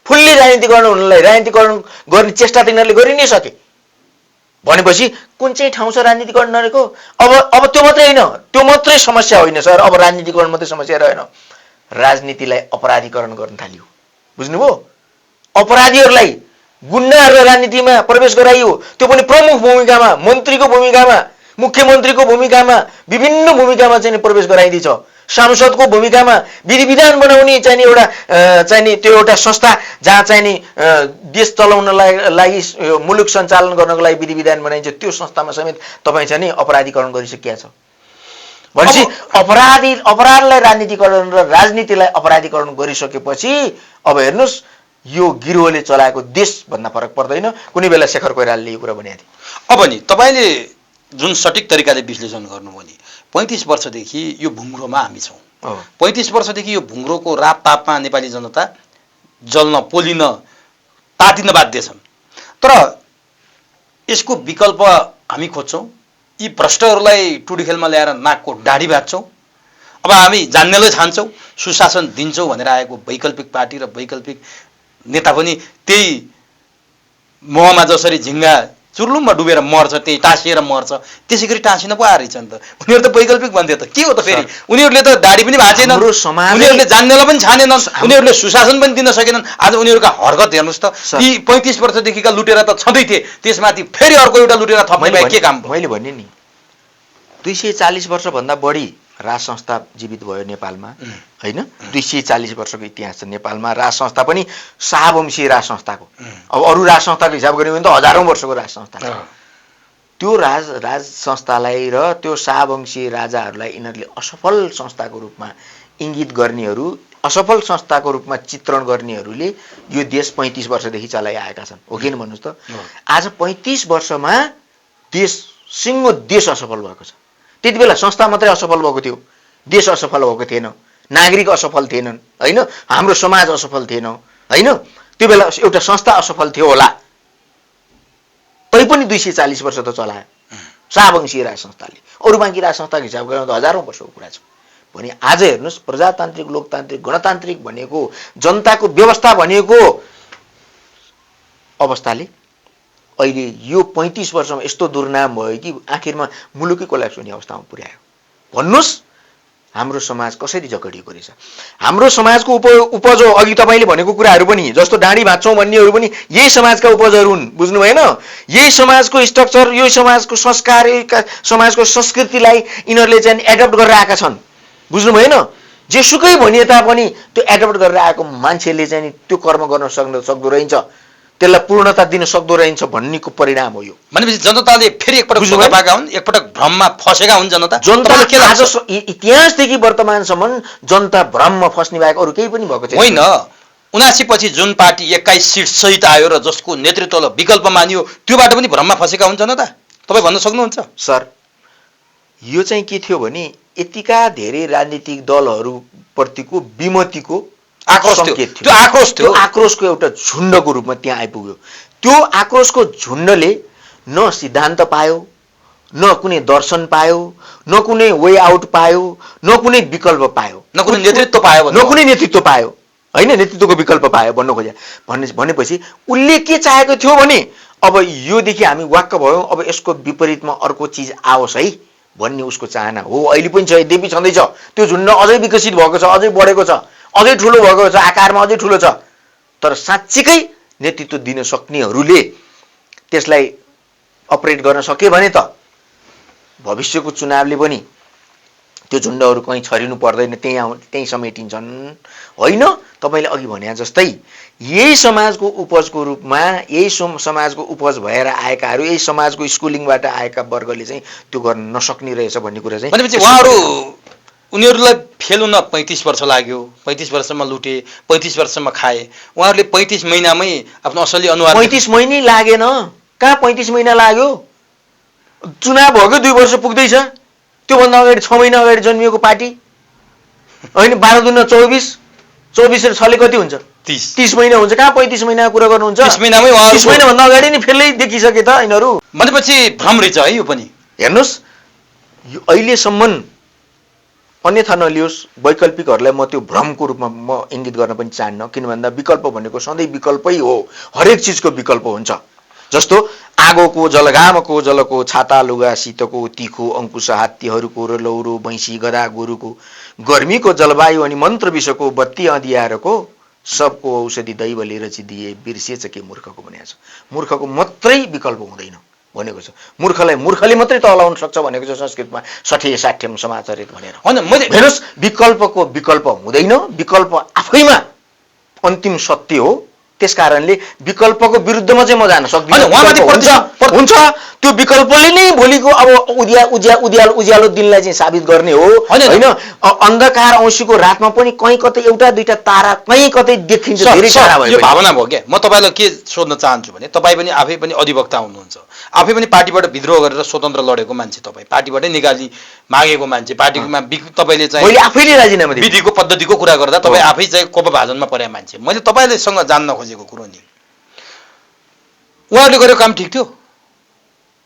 फुल्ली राजनीतिकरण हुनलाई। राजनीतिकरण गर्ने चेष्टा त यिनीहरूले गरि नै सके। भनेपछि कुन चाहिँ ठाउँ छ राजनीतिकरण नरहेको? अब त्यो मात्रै होइन, त्यो मात्रै समस्या होइन सर। अब राजनीतिकरण मात्रै समस्या रहेन, राजनीतिलाई अपराधीकरण गर्न थालियो। बुझ्नुभयो? अपराधीहरूलाई, गुण्डाहरूलाई राजनीतिमा प्रवेश गराइयो, त्यो पनि प्रमुख भूमिकामा, मन्त्रीको भूमिकामा, मुख्यमन्त्रीको भूमिकामा, विभिन्न भूमिकामा चाहिँ प्रवेश गराइदिन्छ। सांसदको भूमिकामा विधि विधान बनाउने चाहिँ एउटा चाहिँ नि त्यो एउटा संस्था जहाँ चाहिँ नि देश चलाउनलाई लागि मुलुक सञ्चालन गर्नको लागि विधि विधान बनाइन्छ, त्यो संस्थामा समेत तपाईँ चाहिँ नि अपराधीकरण गरिसकिया छ। भनेपछि अपराधलाई राजनीतिकरण र राजनीतिलाई अपराधीकरण गरिसकेपछि अब हेर्नुहोस् यो गिरोहले चलाएको देश भन्दा फरक पर्दैन। कुनै बेला शेखर कोइरालाले यो कुरा भनेको थिए। अब नि तपाईँले जुन सठिक तरिकाले विश्लेषण गर्नुभयो नि 35 वर्षदेखि यो भुङ्ग्रोमा हामी छौँ। 35 वर्षदेखि यो भुङ्ग्रोको रापतापमा नेपाली जनता जल्न पोलिन तातिन बाध्य छन्। तर यसको विकल्प हामी खोज्छौँ। यी भ्रष्टहरूलाई टुडी खेलमा ल्याएर नाकको दाढी बाँध्छौँ। अब हामी जान्नेलाई छान्छौँ, सुशासन दिन्छौँ भनेर आएको वैकल्पिक पार्टी र वैकल्पिक नेता पनि त्यही मोहमा जसरी झिङ्गा चुर्लुममा डुबेर मर्छ, त्यही टाँसिएर मर्छ, त्यसै गरी टाँसिन पो आएछ नि त। उनीहरू त वैकल्पिक भन्थ्यो त, के हो त फेरि? उनीहरूले त दाढी पनि भाँचेनन्, उनीहरूले जान्नेलाई पनि छानेनन्, उनीहरूले सुशासन पनि दिन सकेनन्। आज उनीहरूका हरकत हेर्नुहोस् त, यी 35 वर्षदेखिका लुटेरा त छँदै थिए, त्यसमाथि फेरि अर्को एउटा लुटेरा थप्ने भए के काम? मैले भने नि 240 वर्षभन्दा बढी राज संस्था जीवित भयो नेपालमा, होइन? 240 वर्षको इतिहास छ नेपालमा। राज संस्था पनि शाहवंशी राज संस्थाको। अब अरू राज संस्थाको हिसाब गर्ने भने त हजारौँ वर्षको राज संस्था छ। त्यो राज संस्थालाई र त्यो शाहवंशी राजाहरूलाई यिनीहरूले असफल संस्थाको रूपमा इङ्गित गर्नेहरू, असफल संस्थाको रूपमा चित्रण गर्नेहरूले यो देश 35 वर्षदेखि चलाइआएका छन्। हो किन भन्नुहोस् त? आज 35 वर्षमा सिङ्गो देश असफल भएको छ। त्यति बेला संस्था मात्रै असफल भएको थियो, देश असफल भएको थिएन, नागरिक असफल थिएनन्, होइन? हाम्रो समाज असफल थिएन, होइन? त्यो बेला एउटा संस्था असफल थियो होला, तैपनि 240 वर्ष त चलायो शाहवंशी राज संस्थाले। अरू बाँकी राज संस्थाको हिसाब गरेर त हजारौँ वर्षको कुरा छ। भने आज हेर्नुहोस्, प्रजातान्त्रिक लोकतान्त्रिक गणतान्त्रिक भनेको, जनताको व्यवस्था भनेको अवस्थाले अहिले यो 35 वर्षमा यस्तो दुर्नाम भयो कि आखिरमा मुलुकै कोल्याप्स हुने अवस्थामा पुर्यायो। भन्नुहोस् हाम्रो समाज कसरी जगडिएको रहेछ? हाम्रो समाजको उपज हो। अघि तपाईँले भनेको कुराहरू पनि, जस्तो डाँडी भाँच्छौँ भन्नेहरू पनि यही समाजका उपजहरू हुन्, बुझ्नु भएन? यही समाजको स्ट्रक्चर, यही समाजको संस्कार, यही समाजको संस्कृतिलाई यिनीहरूले चाहिँ एडप्ट गरेर आएका छन्, बुझ्नु भएन? जेसुकै भनिए तापनि त्यो एडप्ट गरेर आएको मान्छेले चाहिँ त्यो कर्म गर्न सक्दो रहन्छ, त्यसलाई पूर्णता दिन सक्दो रहन्छ भन्नेको परिणाम हो यो। भनेपछि जनताले फेरि एकपटक धोका पाएका हुन्, एकपटक भ्रममा फसेका हुन्। जनता आज इतिहासदेखि वर्तमानसम्म जनता भ्रममा फस्ने बाहेक अरू केही पनि भएको छैन। होइन, 79 पछि जुन पार्टी 21 सिट सहित आयो र जसको नेतृत्वलाई विकल्प मानियो, त्योबाट पनि भ्रममा फसेका हुन् जनता। तपाईँ भन्न सक्नुहुन्छ? सर, यो चाहिँ के थियो भने यतिका धेरै राजनीतिक दलहरूप्रतिको विमतिको आक्रोश थियो। त्यो आक्रोश थियो, आक्रोशको एउटा झुण्डको रूपमा त्यहाँ आइपुग्यो। त्यो आक्रोशको झुण्डले न सिद्धान्त पायो, न कुनै दर्शन पायो, न कुनै वे आउट पायो, न कुनै विकल्प पायो, न कुनै नेतृत्व पायो, न कुनै नेतृत्व पायो, होइन? नेतृत्वको विकल्प पायो भन्नु खोजे। भनेपछि उसले के चाहेको थियो भने अब योदेखि हामी वाक्क भयौँ, अब यसको विपरीतमा अर्को चिज आओस् है भन्ने उसको चाहना हो। अहिले पनि छ, यद्यपि छँदैछ। त्यो झुण्ड अझै विकसित भएको छ, अझै बढेको छ, अझै ठुलो भएको छ, आकारमा अझै ठुलो छ। तर साँच्चीकै नेतृत्व दिन सक्नेहरूले त्यसलाई अपरेट गर्न सके भने त भविष्यको चुनावले पनि त्यो झुण्डहरू कहीँ छरिनु पर्दैन, त्यहीँ समेटिन्छन्, होइन? तपाईँले अघि भने जस्तै यही समाजको उपजको रूपमा, यही समाजको उपज भएर आएकाहरू, यही समाजको स्कुलिङबाट आएका वर्गले चाहिँ त्यो गर्न नसक्ने रहेछ भन्ने कुरा चाहिँ भनेपछि उनीहरूलाई फेल हुन 35 वर्ष लाग्यो। 35 वर्षमा लुटे, 35 वर्षमा खाए। उहाँहरूले 35 महिनामै आफ्नो असली अनुहार 35 महिनै लागेन। कहाँ 35 महिना लाग्यो? चुनाव भएको 2 वर्ष पुग्दैछ। त्योभन्दा अगाडि 6 महिना अगाडि जन्मिएको पार्टी, होइन? 12 दुना 24, 24 र 6ले कति हुन्छ? 30 महिना हुन्छ। कहाँ 35 महिनाको कुरा गर्नुहुन्छ? 30 महिनामै 30 महिनाभन्दा अगाडि नै फेलै देखिसके त यिनीहरू। भनेपछि भ्रम रहेछ है यो पनि। हेर्नुहोस्, यो अहिलेसम्म अन्यथा नलियोस्, वैकल्पिकहरूलाई म त्यो भ्रमको रूपमा म इङ्गित गर्न पनि चाहन्न। किन भन्दा विकल्प भनेको सधैँ विकल्पै हो, हरेक चिजको विकल्प हुन्छ। जस्तो आगोको, जलघामको, जलको, छाता लुगा, शीतको, तिखो, अङ्कुश, हात्तीहरूको र लौरो, भैँसी, गधा, गोरुको, गर्मीको, जलवायु अनि मन्त्र विषको, बत्ती अँधियारको, सबको औषधि दैवले रचिदिए, बिर्सिएछ के मूर्खको भनेको छ। मूर्खको मात्रै विकल्प हुँदैन भनेको छ। मूर्खलाई मूर्खले मात्रै तलाउन सक्छ भनेको छ संस्कृतमा, 60 60 समाचरित भनेर। हेर्नुहोस्, विकल्पको विकल्प हुँदैन। विकल्प आफैमा अन्तिम सत्य हो, त्यसकारणले विकल्पको विरुद्धमा चाहिँ म जान सक्दिनँ। उहाँमाथि हुन्छ त्यो विकल्पले नै भोलिको अब उज्यालो दिनलाई चाहिँ साबित गर्ने हो होइन। अन्धकार औँसीको रातमा पनि कहीँ कतै एउटा दुईटा तारा कहीँ कतै देखिन्छ। धेरै तारा भयो। यो भावना भयो क्या। म तपाईँलाई के सोध्न चाहन्छु भने तपाईँ पनि आफै पनि अधिवक्ता हुनुहुन्छ, आफै पनि पार्टीबाट विद्रोह गरेर स्वतन्त्र लडेको मान्छे, तपाईँ पार्टीबाटै निकाली मागेको मान्छे, पार्टीमा तपाईँले चाहिँ मैले आफैले राजीनामा दिएँ। विधिको पद्धतिको कुरा गर्दा तपाईँ आफै चाहिँ कोपभाजनमा परेका मान्छे। मैले तपाईँलेसँग जान्न खोजेको कुरो नि उहाँहरूले गरेको काम ठिक थियो।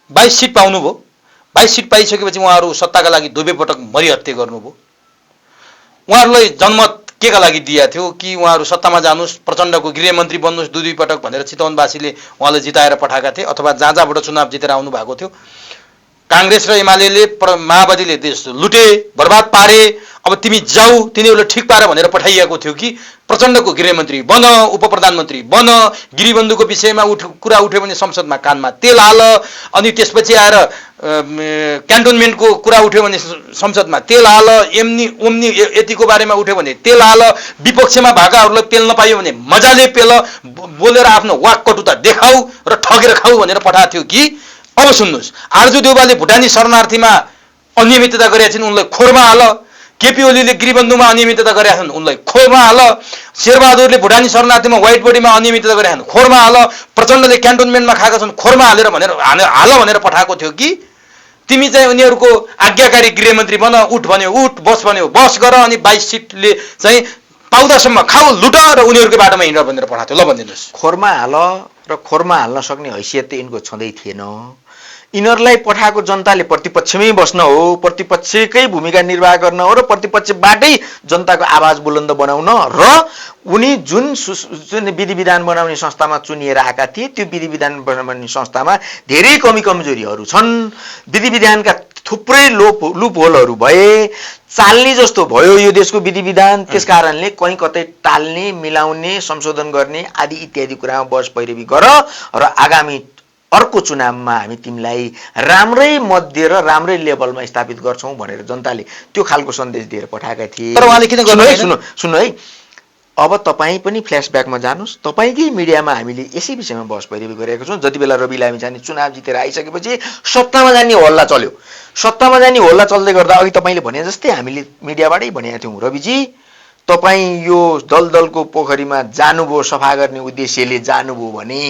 22 सिट पाउनुभयो, 22 सिट पाइसकेपछि उहाँहरू सत्ताका लागि दुवै पटक मरिहत्ते गर्नुभयो। उहाँहरूलाई जनमत के का लागि दिएको थियो कि उहाँहरू सत्तामा जानुहोस्, प्रचण्डको गृहमन्त्री बन्नुहोस् दुई पटक भनेर चितवनवासीले उहाँलाई जिताएर पठाएका थिए, अथवा जहाँ जहाँबाट चुनाव जितेर आउनु भएको थियो। काङ्ग्रेस र एमाले माओवादीले देश लुटे, बर्बाद पारे, अब तिमी जाऊ, तिनीहरूले ठिक पार भनेर पठाइएको थियो कि प्रचण्डको गृहमन्त्री बन, उप प्रधानमन्त्री बन, गिरिबन्धुको विषयमा कुरा उठ्यो भने संसदमा कानमा तेल हाल, अनि त्यसपछि आएर क्यान्टोनमेन्टको कुरा उठ्यो भने संसदमा तेल हाल, ओम्नी यतिको बारेमा उठ्यो भने तेल हाल, विपक्षमा भएकाहरूलाई पेल नपाइयो भने मजाले पेल, बोलेर आफ्नो वाक कटुता देखाऊ र ठगेर खाऊ भनेर पठाएको थियो कि। अब सुन्नुहोस्, आरजु देउवाले भुटानी शरणार्थीमा अनियमितता गरेका छिन्, उनलाई खोरमा हाल। केपी ओलीले गिरिबन्धुमा अनियमितता गरेका छन्, उनलाई खोरमा हाल। शेरबहादुरले भुटानी शरणार्थीमा व्हाइट बडीमा अनियमितता गरेका छन्, खोरमा हाल। प्रचण्डले क्यान्टोनमेन्टमा खाएका छन्, खोरमा हालेर हाल भनेर पठाएको थियो कि। तिमी चाहिँ उनीहरूको आज्ञाकारी गृहमन्त्री बन, उठ भन्यो उठ, बस भन्यो बस गर, अनि 22 सिटले चाहिँ पाउँदासम्म खाऊ, लुट र उनीहरूको बाटोमा हिँड भनेर पठाएको थियो। ल भनिदिनुहोस्। खोरमा हाल र खोरमा हाल्न सक्ने हैसियत त यिनको छँदै थिएन। यिनीहरूलाई पठाएको जनताले प्रतिपक्षमै बस्न हो, प्रतिपक्षकै भूमिका निर्वाह गर्न हो र प्रतिपक्षबाटै जनताको आवाज बुलन्द बनाउन, र उनी जुन विधि विधान बनाउने संस्थामा चुनिएर आएका थिए त्यो विधि विधान बनाउने संस्थामा धेरै कमी कमजोरीहरू छन्। विधि विधानका थुप्रै लुप होलहरू भए, चाल्ने जस्तो भयो यो देशको विधि विधान। त्यसकारणले कहीँ कतै टाल्ने, मिलाउने, संशोधन गर्ने आदि इत्यादि कुरामा बहस पैरवी गर र आगामी अर्को चुनावमा हामी तिमीलाई राम्रै मध्य र राम्रै लेभलमा स्थापित गर्छौँ भनेर जनताले त्यो खालको सन्देश दिएर पठाएका थिए। तर उहाँले किन गर्नु? सुन्नु है, अब तपाईँ पनि फ्ल्यासब्याकमा जानुहोस्। तपाईँकै मिडियामा हामीले यसै विषयमा बहस पैरवी गरेका छौँ। जति बेला रवि लामिछाने चुनाव जितेर आइसकेपछि सत्तामा जाने हल्ला चल्यो। सत्तामा जाने हल्ला चल्दै गर्दा अघि तपाईँले भने जस्तै हामीले मिडियाबाटै भनेका थियौँ, रविजी तपाईँ यो दलदलको पोखरीमा जानुभयो, सफा गर्ने उद्देश्यले जानुभयो भने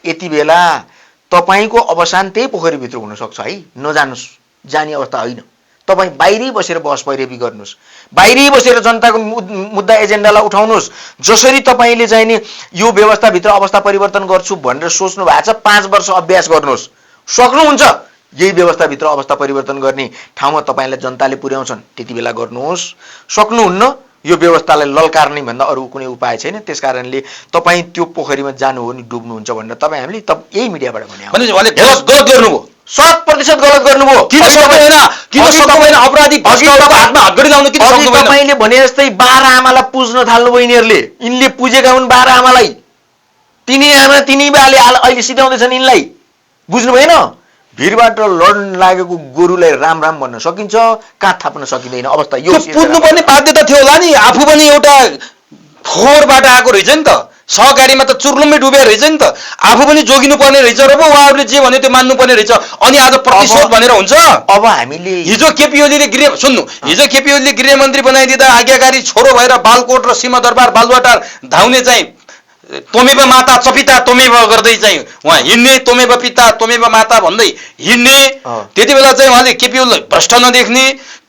यति बेला तपाईँको अवसान त्यही पोखरीभित्र हुनसक्छ है, नजानुहोस्। जाने अवस्था होइन। तपाईँ बाहिरै बसेर बहस पैरवी गर्नुहोस्, बाहिरै बसेर जनताको मुद्दा एजेन्डालाई उठाउनुहोस्। जसरी तपाईँले चाहिँ नि यो व्यवस्थाभित्र अवस्था परिवर्तन गर्छु भनेर सोच्नु भएको छ, 5 वर्ष अभ्यास गर्नुहोस्, सक्नुहुन्छ। यही व्यवस्थाभित्र अवस्था परिवर्तन गर्ने ठाउँमा तपाईँलाई जनताले पुर्याउँछन्, त्यति बेला गर्नुहोस्। सक्नुहुन्न, यो व्यवस्थालाई ललकार्ने भन्दा अरू कुनै उपाय छैन। त्यसकारणले तपाईँ त्यो पोखरीमा जानु हो नि डुब्नुहुन्छ भनेर तपाईँ हामीले यही मिडियाबाट गलत गर्नुभयो, 100% गलत गर्नुभयो। तपाईँले भने जस्तै 12 आमालाई पुज्न थाल्नुभयो यिनीहरूले। यिनले पुजेका हुन् 12 आमालाई। तिनी आमा तिनी बाले अहिले सिधाउँदैछन् यिनलाई, बुझ्नु भएन? भिरबाट लड्न लागेको गोरुलाई राम राम भन्न सकिन्छ, काँध थाप्न सकिँदैन। अवस्था यो पुज्नुपर्ने बाध्यता थियो होला नि। आफू पनि एउटा फोहोरबाट आएको रहेछ नि त, सहकारीमा त चुर्लुम्मै डुबेर रहेछ नि त, आफू पनि जोगिनु पर्ने रहेछ र उहाँहरूले जे भन्यो त्यो मान्नुपर्ने रहेछ। अनि आज प्रतिशोध भनेर हुन्छ। अब हामीले हिजो केपी ओलीले हिजो केपी ओलीले गृहमन्त्री बनाइदिँदा आज्ञाकारी छोरो भएर बालकोट र सिंहदरबार बालुवाटार धाउने चाहिँ तोमेव माता चपिता तोमेव गर्दै चाहिँ उहाँ हिँड्ने, तोमेव पिता तोमेव माता भन्दै हिँड्ने। त्यति बेला चाहिँ उहाँले केपी ओलीलाई भ्रष्ट नदेख्ने,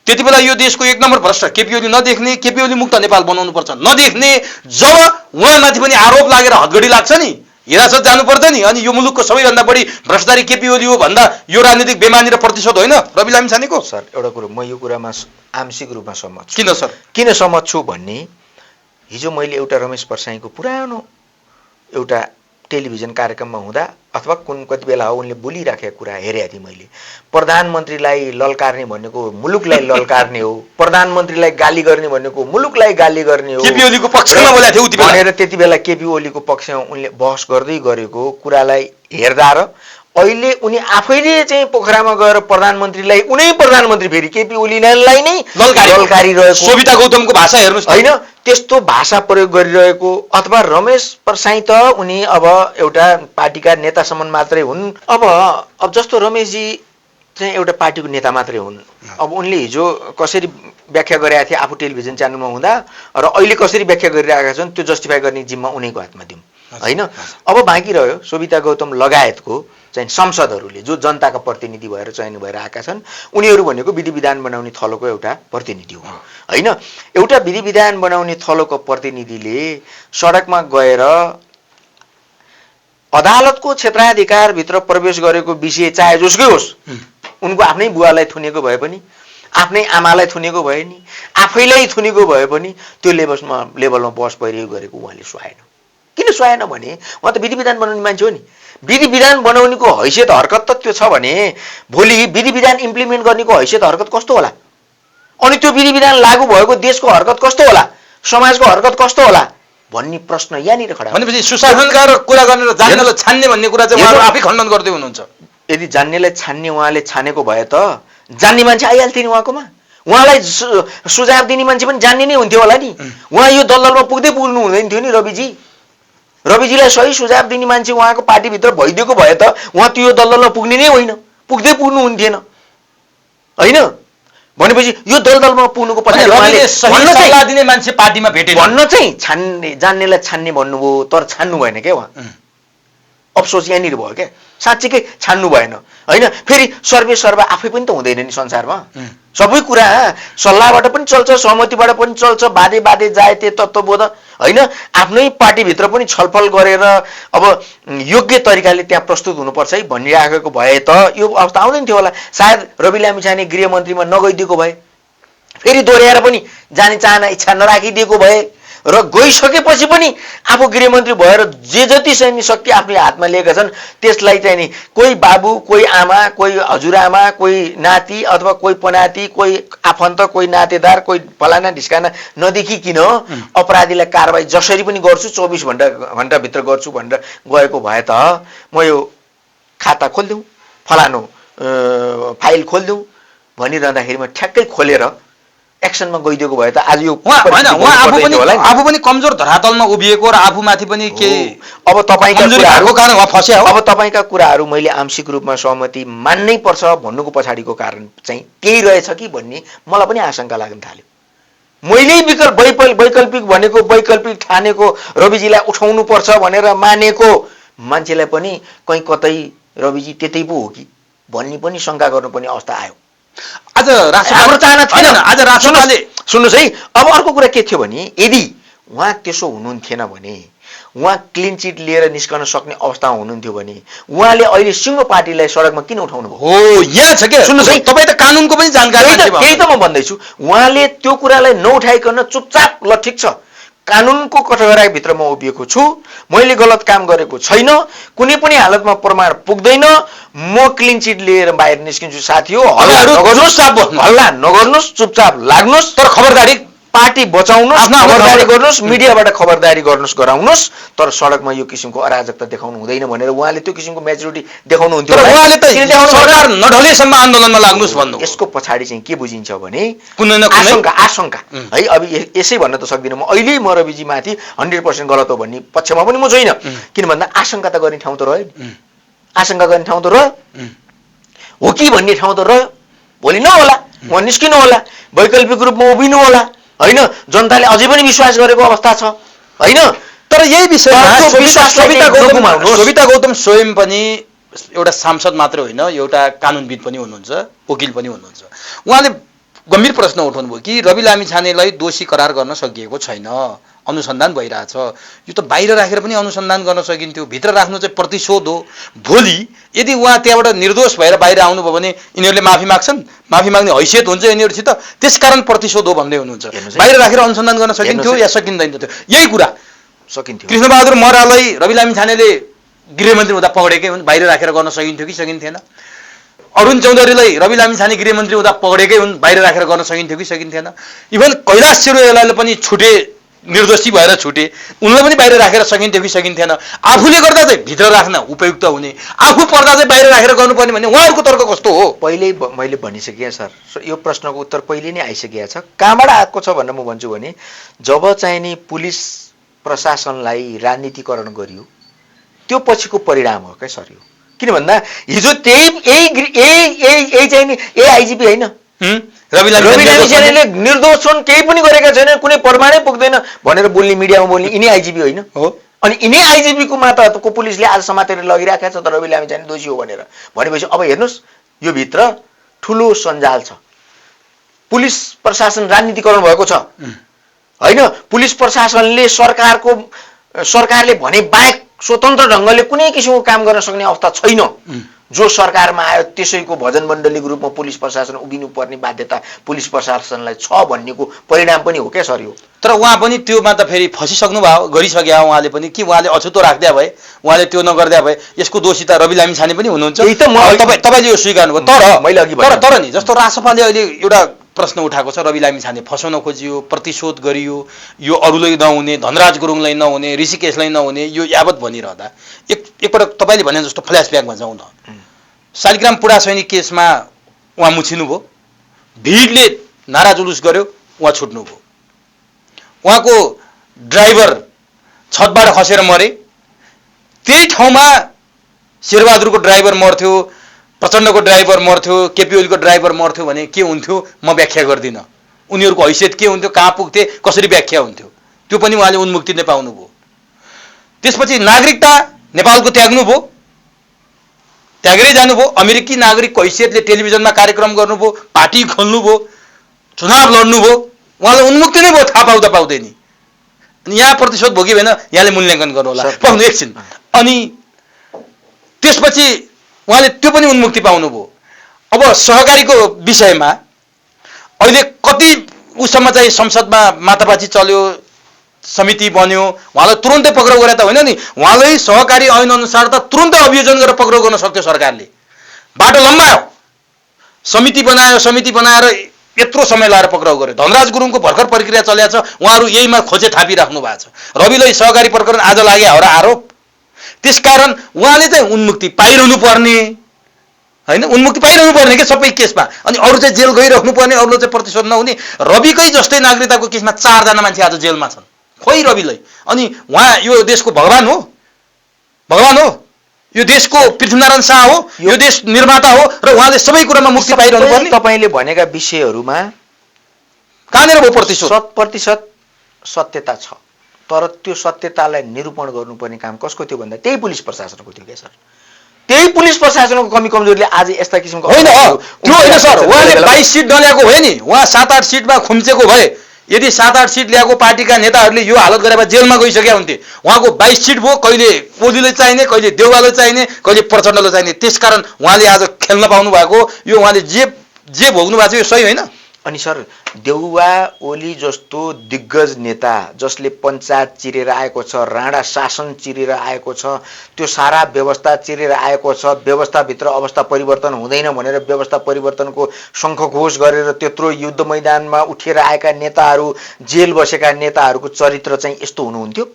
त्यति बेला यो देशको 1 नम्बर भ्रष्ट केपी ओली नदेख्ने, केपी ओली मुक्त नेपाल बनाउनु पर्छ नदेख्ने। जब उहाँमाथि पनि आरोप लागेर हदगडी लाग्छ नि, हिरासत जानुपर्छ नि, अनि यो मुलुकको सबैभन्दा बढी भ्रष्टाचारी केपी ओली हो भन्दा यो राजनीतिक बेमानी र प्रतिशोध होइन रवि लामिछानेको? सर, एउटा कुरो म यो कुरामा आंशिक रूपमा सहमत छु। किन सर? किन सहमत छु भन्ने, हिजो मैले एउटा रमेश पर्साईको पुरानो एउटा टेलिभिजन कार्यक्रममा हुँदा अथवा कति बेला हो उनले बोलिराखेका कुरा हेरेको थिएँ मैले। प्रधानमन्त्रीलाई ललकार्ने भनेको मुलुकलाई ललकार्ने हो, प्रधानमन्त्रीलाई गाली गर्ने भनेको मुलुकलाई गाली गर्ने हो केपी ओलीको पक्षमा बोलेको थियो उति बेला भनेर त्यति बेला केपी ओलीको पक्षमा उनले बहस गर्दै गरेको कुरालाई हेर्दा र अहिले उनी आफैले चाहिँ पोखरामा गएर प्रधानमन्त्रीलाई उनै प्रधानमन्त्री फेरि केपी ओलीलाई नै ललकारिरहेको सोभिता गौतमको भाषा हेर्नुस् होइन त्यस्तो भाषा प्रयोग गरिरहेको अथवा रमेश प्रसाई त उनी अब एउटा पार्टीका नेतासम्म मात्रै हुन् अब जस्तो रमेशजी चाहिँ एउटा पार्टीको नेता मात्रै हुन् अब उनले हिजो कसरी व्याख्या गरेका थिए आफू टेलिभिजन च्यानलमा हुँदा र अहिले कसरी व्याख्या गरिरहेका छन् त्यो जस्टिफाई गर्ने जिम्मा उनीको हातमा दिउँ होइन अब बाँकी रह्यो सोभिता गौतम लगायतको चाहिँ संसदहरूले जो जनताका प्रतिनिधि भएर चयन भएर आएका छन् उनीहरू भनेको विधि विधान बनाउने थलोको एउटा प्रतिनिधि हो होइन एउटा विधि विधान बनाउने थलोको प्रतिनिधिले सडकमा गएर अदालतको क्षेत्राधिकारभित्र प्रवेश गरेको विषय चाहे जसकै होस् उनको आफ्नै बुवालाई थुनेको भए पनि आफ्नै आमालाई थुनेको भए नि आफैलाई थुनेको भए पनि त्यो लेभलमा बस परियोग गरेको उहाँले सुहाएन किन सुहाएन भने उहाँ त विधि विधान बनाउने मान्छे हो नि विधि विधान बनाउनेको हैसियत हरकत त त्यो छ भने भोलि विधि विधान इम्प्लिमेन्ट गर्नेको हैसियत हरकत कस्तो होला अनि त्यो विधि विधान लागू भएको देशको हरकत कस्तो होला समाजको हरकत कस्तो होला भन्ने प्रश्न यहाँनिर खडा भनेपछि सुशासनका कुरा गर्ने र जान्नेलाई छान्ने भन्ने कुरा चाहिँ उहाँहरू आफै खण्डन गर्दै हुनुहुन्छ यदि जान्नेलाई छान्ने उहाँले छानेको भए त जान्ने मान्छे आइहाल्थे नि उहाँकोमा उहाँलाई सुझाव दिने मान्छे पनि जान्ने नै हुन्थ्यो होला नि उहाँ यो दलदलमा पुग्दै पुग्नु हुँदैन थियो नि रविजीलाई सही सुझाव दिने मान्छे उहाँको पार्टीभित्र भइदिएको भए त उहाँ त्यो यो दलदलमा पुग्ने नै होइन पुग्दै पुग्नु हुन्थेन होइन भनेपछि यो दलदलमा पुग्नुको पछाडि सल्लाह दिने मान्छे पार्टीमा भेटे भन्न चाहिँ छान्ने जान्नेलाई छान्ने भन्नुभयो तर छान्नु भएन क्या उहाँ अफसोस यहाँनिर भयो क्या साँच्चीकै छान्नु भएन होइन फेरि सर्वे सर्वा आफै पनि त हुँदैन नि संसारमा सबै कुरा सल्लाहबाट पनि चल्छ सहमतिबाट पनि चल्छ बाधे जायते तत्त्वबोध होइन आफ्नै पार्टीभित्र पनि छलफल गरेर अब योग्य तरिकाले त्यहाँ प्रस्तुत हुनुपर्छ है भनिराखेको भए त यो अवस्था आउँदैन थियो होला सायद रवि लामिछाने गृहमन्त्रीमा नगइदिएको भए फेरि दोहोऱ्याएर पनि जाने चाहना इच्छा नराखिदिएको भए र गइसकेपछि पनि आफू गृहमन्त्री भएर जे जति सैन्य शक्ति आफ्नो हातमा लिएका छन् त्यसलाई चाहिँ नि कोही बाबु कोही आमा कोही हजुरआमा कोही नाति अथवा कोही पनाति कोही आफन्त कोही नातेदार कोही फलाना ढिस्काना नदेखिकिन अपराधीलाई कारबाही जसरी पनि गर्छु 24 घण्टाभित्र गर्छु भनेर गएको भए त म यो खाता खोलिदिउँ फलानो फाइल खोलिदिउँ भनिरहँदाखेरिमा ठ्याक्कै खोलेर एक्सनमा गइदिएको भए त आज यो आफू पनि कमजोर धरातलमा उभिएको र आफूमाथि पनि केही अब तपाईँका कुराहरू मैले आंशिक रूपमा सहमति मान्नै पर्छ भन्नुको पछाडिको कारण चाहिँ केही रहेछ कि भन्ने मलाई पनि आशंका लाग्न थाल्यो मैले वैकल्पिक भनेको वैकल्पिक ठानेको रविजीलाई उठाउनु पर्छ भनेर मानेको मान्छेलाई पनि कहीँ कतै रविजी त्यतै पो हो कि भन्ने पनि शंका गर्नुपर्ने अवस्था आयो आज हाम्रो चाहना थिएन आज राष्ट्रले सुन्नुहोस् है अब अर्को कुरा के थियो भने यदि उहाँ त्यसो हुनुहुन्थेन भने उहाँ क्लिन चिट लिएर निस्कन सक्ने अवस्थामा हुनुहुन्थ्यो भने उहाँले अहिले सिङ्गो पार्टीलाई सडकमा किन उठाउनु भयो हो यहाँ छ के सुन्नुहोस् है तपाईँ त कानुनको पनि जानकारी त्यही त म भन्दैछु उहाँले त्यो कुरालाई नउठाइकन चुपचाप ल ठिक छ कानुनको कठघराभित्र म उभिएको छु मैले गलत काम गरेको छैन कुनै पनि हालतमा प्रमाण पुग्दैन म क्लिन चिट लिएर बाहिर निस्किन्छु साथी हो हल्ला नगर्नुहोस् चुपचाप लाग्नुहोस् तर खबरदारी पार्टी बचाउनुहोस् खबरदारी गर्नुहोस् मिडियाबाट खबरदारी गर्नुहोस् गराउनुहोस् तर सडकमा यो किसिमको अराजकता देखाउनु हुँदैन भनेर उहाँले त्यो किसिमको मेच्युरिटी देखाउनु हुन्थ्यो उहाँले त सरकार नढलेसम्म आन्दोलनमा लाग्नुहोस् भन्नु यसको पछाडि चाहिँ के बुझिन्छ भने आशंका है अब यसै भन्न त सक्दिनँ म अहिले म रविजीमाथि 100% गलत हो भन्ने पक्षमा पनि म छैन किन भन्दा आशंका त गर्ने ठाउँ त रह्यो आशंका गर्ने ठाउँ त रह्यो हो कि भन्ने ठाउँ त रह्यो भोलि नहोला उहाँ निस्किनु होला वैकल्पिक रूपमा उभिनु होला होइन जनताले अझै पनि विश्वास गरेको अवस्था छ होइन तर यही विषयमा सोभिता गौतम स्वयं पनि एउटा सांसद मात्र होइन एउटा कानुनविद पनि हुनुहुन्छ वकिल पनि हुनुहुन्छ उहाँले गम्भीर प्रश्न उठाउनु भयो कि रवि लामिछानेलाई दोषी करार गर्न सकिएको छैन अनुसन्धान भइरहेछ यो त बाहिर राखेर पनि अनुसन्धान गर्न सकिन्थ्यो भित्र राख्नु चाहिँ प्रतिशोध हो भोलि यदि उहाँ त्यहाँबाट निर्दोष भएर बाहिर आउनुभयो भने यिनीहरूले माफी माग्छन् माफी माग्ने हैसियत हुन्छ यिनीहरूसित त्यसकारण प्रतिशोध हो भन्दै हुनुहुन्छ बाहिर राखेर अनुसन्धान गर्न सकिन्थ्यो या सकिँदैन थियो यही कुरा सकिन्थ्यो कृष्णबहादुर महरालाई रवि लामिछानेले गृहमन्त्री हुँदा पक्रेकै हुन् बाहिर राखेर गर्न सकिन्थ्यो कि सकिन्थेन अरुण चौधरीलाई रवि लामिछाने गृहमन्त्री हुँदा पक्रेकै हुन् बाहिर राखेर गर्न सकिन्थ्यो कि सकिन्थेन इभन कैलाश सिरोयालाई पनि छुटे निर्दोषी भएर छुटे, उनलाई पनि बाहिर राखेर सकिन्थ्यो कि सकिन्थेन, आफूले गर्दा चाहिँ भित्र राख्न उपयुक्त हुने, आफू पर्दा चाहिँ बाहिर राखेर गर्नुपर्ने भन्ने उहाँहरूको तर्क कस्तो हो? पहिल्यै मैले भनिसकेँ सर, यो प्रश्नको उत्तर पहिले नै आइसकेको छ। कहाँबाट आएको छ भनेर म भन्छु भने, जब चाहिँ नि पुलिस प्रशासनलाई राजनीतिकरण गरियो त्यो पछिको परिणाम हो क्या सर यो। किन भन्दा हिजो यही चाहिँ नि आइजिपी होइन, रवि लामिछानेले निर्दोष छन्, केही पनि गरेका छैन, कुनै प्रमाणै पुग्दैन भनेर बोल्ने, मिडियामा बोल्ने यिनै आइजिपी होइन हो। अनि यिनै आइजिपीको मातहतको पुलिसले आज समातेर लगिराखेको छ त रवि लामिछाने दोषी हो भनेर भनेपछि अब हेर्नुहोस् यो भित्र ठुलो सञ्जाल छ। पुलिस प्रशासन राजनीतिकरण भएको छ होइन। पुलिस प्रशासनले सरकारले भने बाहेक स्वतन्त्र ढङ्गले कुनै किसिमको काम गर्न सक्ने अवस्था छैन। जो सरकारमा आयो त्यसैको भजन मण्डलीको रूपमा पुलिस प्रशासन उभिनु पर्ने बाध्यता पुलिस प्रशासनलाई छ भन्नेको परिणाम पनि हो क्या सर यो। तर उहाँ पनि त्योमा त फेरि फसिसक्नु भयो, गरिसक्यो उहाँले पनि, कि उहाँले अछुतो राख्दै भए, उहाँले त्यो नगर्दा भए यसको दोषी त रवि लामिछाने पनि हुनुहुन्छ। तपाईँले यो स्वीकार्नुभयो। तर नि जस्तो रासपाले अहिले एउटा प्रश्न उठाएको छ, रवि लामिछाने फसाउन खोजियो, प्रतिशोध गरियो, यो अरूलाई नहुने, धनराज गुरुङलाई नहुने, ऋषिकेशलाई नहुने, यो यावत भनिरहँदा एकपटक तपाईँले भने जस्तो फ्ल्यासब्याकमा जाउँ न। शालिग्राम पुडा सैनिक केसमा उहाँ मुछिनुभयो, भिडले नारा जुलुस गर्यो, उहाँ छुट्नुभयो, उहाँको ड्राइभर छतबाट खसेर मरे, त्यही ठाउँमा शेरबहादुरको ड्राइभर मर्थ्यो, प्रचण्डको ड्राइभर मर्थ्यो, केपी ओलीको ड्राइभर मर्थ्यो भने के हुन्थ्यो म व्याख्या गर्दिनँ। उनीहरूको हैसियत के हुन्थ्यो, कहाँ पुग्थे, कसरी व्याख्या हुन्थ्यो, त्यो पनि उहाँले उन्मुक्ति नै पाउनुभयो। त्यसपछि नागरिकता नेपालको त्याग्नुभयो, त्यागेरै जानुभयो, अमेरिकी नागरिकको हैसियतले टेलिभिजनमा कार्यक्रम गर्नुभयो, पार्टी खोल्नुभयो, चुनाव लड्नुभयो, उहाँलाई उन्मुक्ति नै भयो थाहा पाउँदा पाउँदै नि। अनि यहाँ प्रतिशोध भोग्यो भने यहाँले मूल्याङ्कन गर्नु होला पाउनु एकछिन। अनि त्यसपछि उहाँले त्यो पनि उन्मुक्ति पाउनुभयो। अब सहकारीको विषयमा अहिले कति उसम्म चाहिँ संसदमा माथापाची चल्यो, समिति बन्यो, उहाँलाई तुरुन्तै पक्राउ गरे त होइन नि, उहाँलाई सहकारी ऐन अनुसार त तुरुन्तै अभियोजन गरेर पक्राउ गर्न सक्थ्यो सरकारले। बाटो लम्बायो, समिति बनाएर यत्रो समय लाएर पक्राउ गर्यो। धनराज गुरुङको भर्खर प्रक्रिया चलेको छ, उहाँहरू यहीमा खोजे थापी राख्नु भएको छ। रविलाई सहकारी प्रकरण आज लाग्यो हो र आरोप, त्यसकारण उहाँले चाहिँ उन्मुक्ति पाइरहनु पर्ने होइन, उन्मुक्ति पाइरहनु पर्ने के सबै केसमा। अनि अरू चाहिँ जेल गइराख्नु पर्ने, अरूले चाहिँ प्रतिशोध नहुने। रविकै जस्तै नागरिकताको केसमा 4 जना मान्छे आज जेलमा छन्, खोइ रविलाई। अनि उहाँ यो देशको भगवान हो, यो देशको पृथ्वीनारायण शाह हो, यो देश निर्माता हो, र उहाँले सबै कुरामा मुक्ति पाइरहनु पर्ने। तपाईँले भनेका विषयहरूमा कहाँनिर भयो प्रतिशोध? 100% सत्यता छ, तर त्यो सत्यतालाई निरूपण गर्नुपर्ने काम कसको थियो भन्दा त्यही पुलिस प्रशासनको थियो क्या सर। त्यही पुलिस प्रशासनको कमी कमजोरीले आज यस्ता किसिमको होइन त्यो होइन सर। उहाँले 22 सिट नल्याएको भए नि, उहाँ 7-8 सिटमा खुम्चेको भए, यदि 7-8 सिट ल्याएको पार्टीका नेताहरूले यो हालत गरेर जेलमा गइसकेका हुन्थे। उहाँको 22 सिट भयो, कहिले ओलीले चाहिने, कहिले देउवालाई चाहिने, कहिले प्रचण्डलाई चाहिने। त्यसकारण उहाँले आज खेल्न पाउनु भएको, यो उहाँले जे भोग्नु भएको छ यो सही होइन। अनि सर देउवा ओली जस्तो दिग्गज नेता जसले पञ्चायत चिरेर आएको छ, राणा शासन चिरेर आएको छ, त्यो सारा व्यवस्था चिरेर आएको छ, व्यवस्थाभित्र अवस्था परिवर्तन हुँदैन भनेर व्यवस्था परिवर्तनको शङ्खघोष गरेर त्यत्रो युद्ध मैदानमा उठेर आएका नेताहरू, जेल बसेका नेताहरूको चरित्र चाहिँ यस्तो हुनुहुन्थ्यो?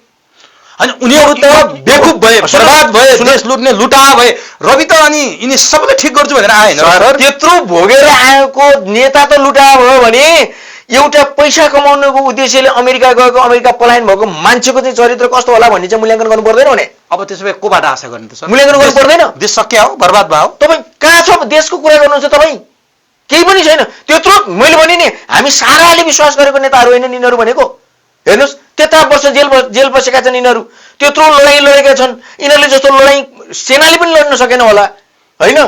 अनि उनीहरू त बेकुफ भए, बर्बाद भए, देश लुट्ने लुटा भए। रवि त अनि यिनी सबैले ठिक गर्छु भनेर आएन सर। त्यत्रो भोगेर आएको नेता त लुटा भयो भने एउटा पैसा कमाउनुको उद्देश्यले अमेरिका गएको, अमेरिका पलायन भएको मान्छेको चाहिँ चरित्र कस्तो होला भन्ने चाहिँ मूल्याङ्कन गर्नु पर्दैन भने? अब त्यसो भए कोबाट आशा गर्ने त सर? मूल्याङ्कन गर्नु पर्दैन? देश सक्या हो, बर्बाद भयो। तपाईँ कहाँ छ देशको कुरा गर्नुहुन्छ? तपाईँ केही पनि छैन। त्यत्रो मैले भने नि हामी साराले विश्वास गरेको नेताहरू होइन यिनीहरू भनेको। हेर्नुहोस् 73 वर्ष जेल बसेका छन् यिनीहरू, त्यत्रो लडाइँ लडेका छन्। यिनीहरूले जस्तो लडाइँ सेनाले पनि लड्न सकेन होला होइन।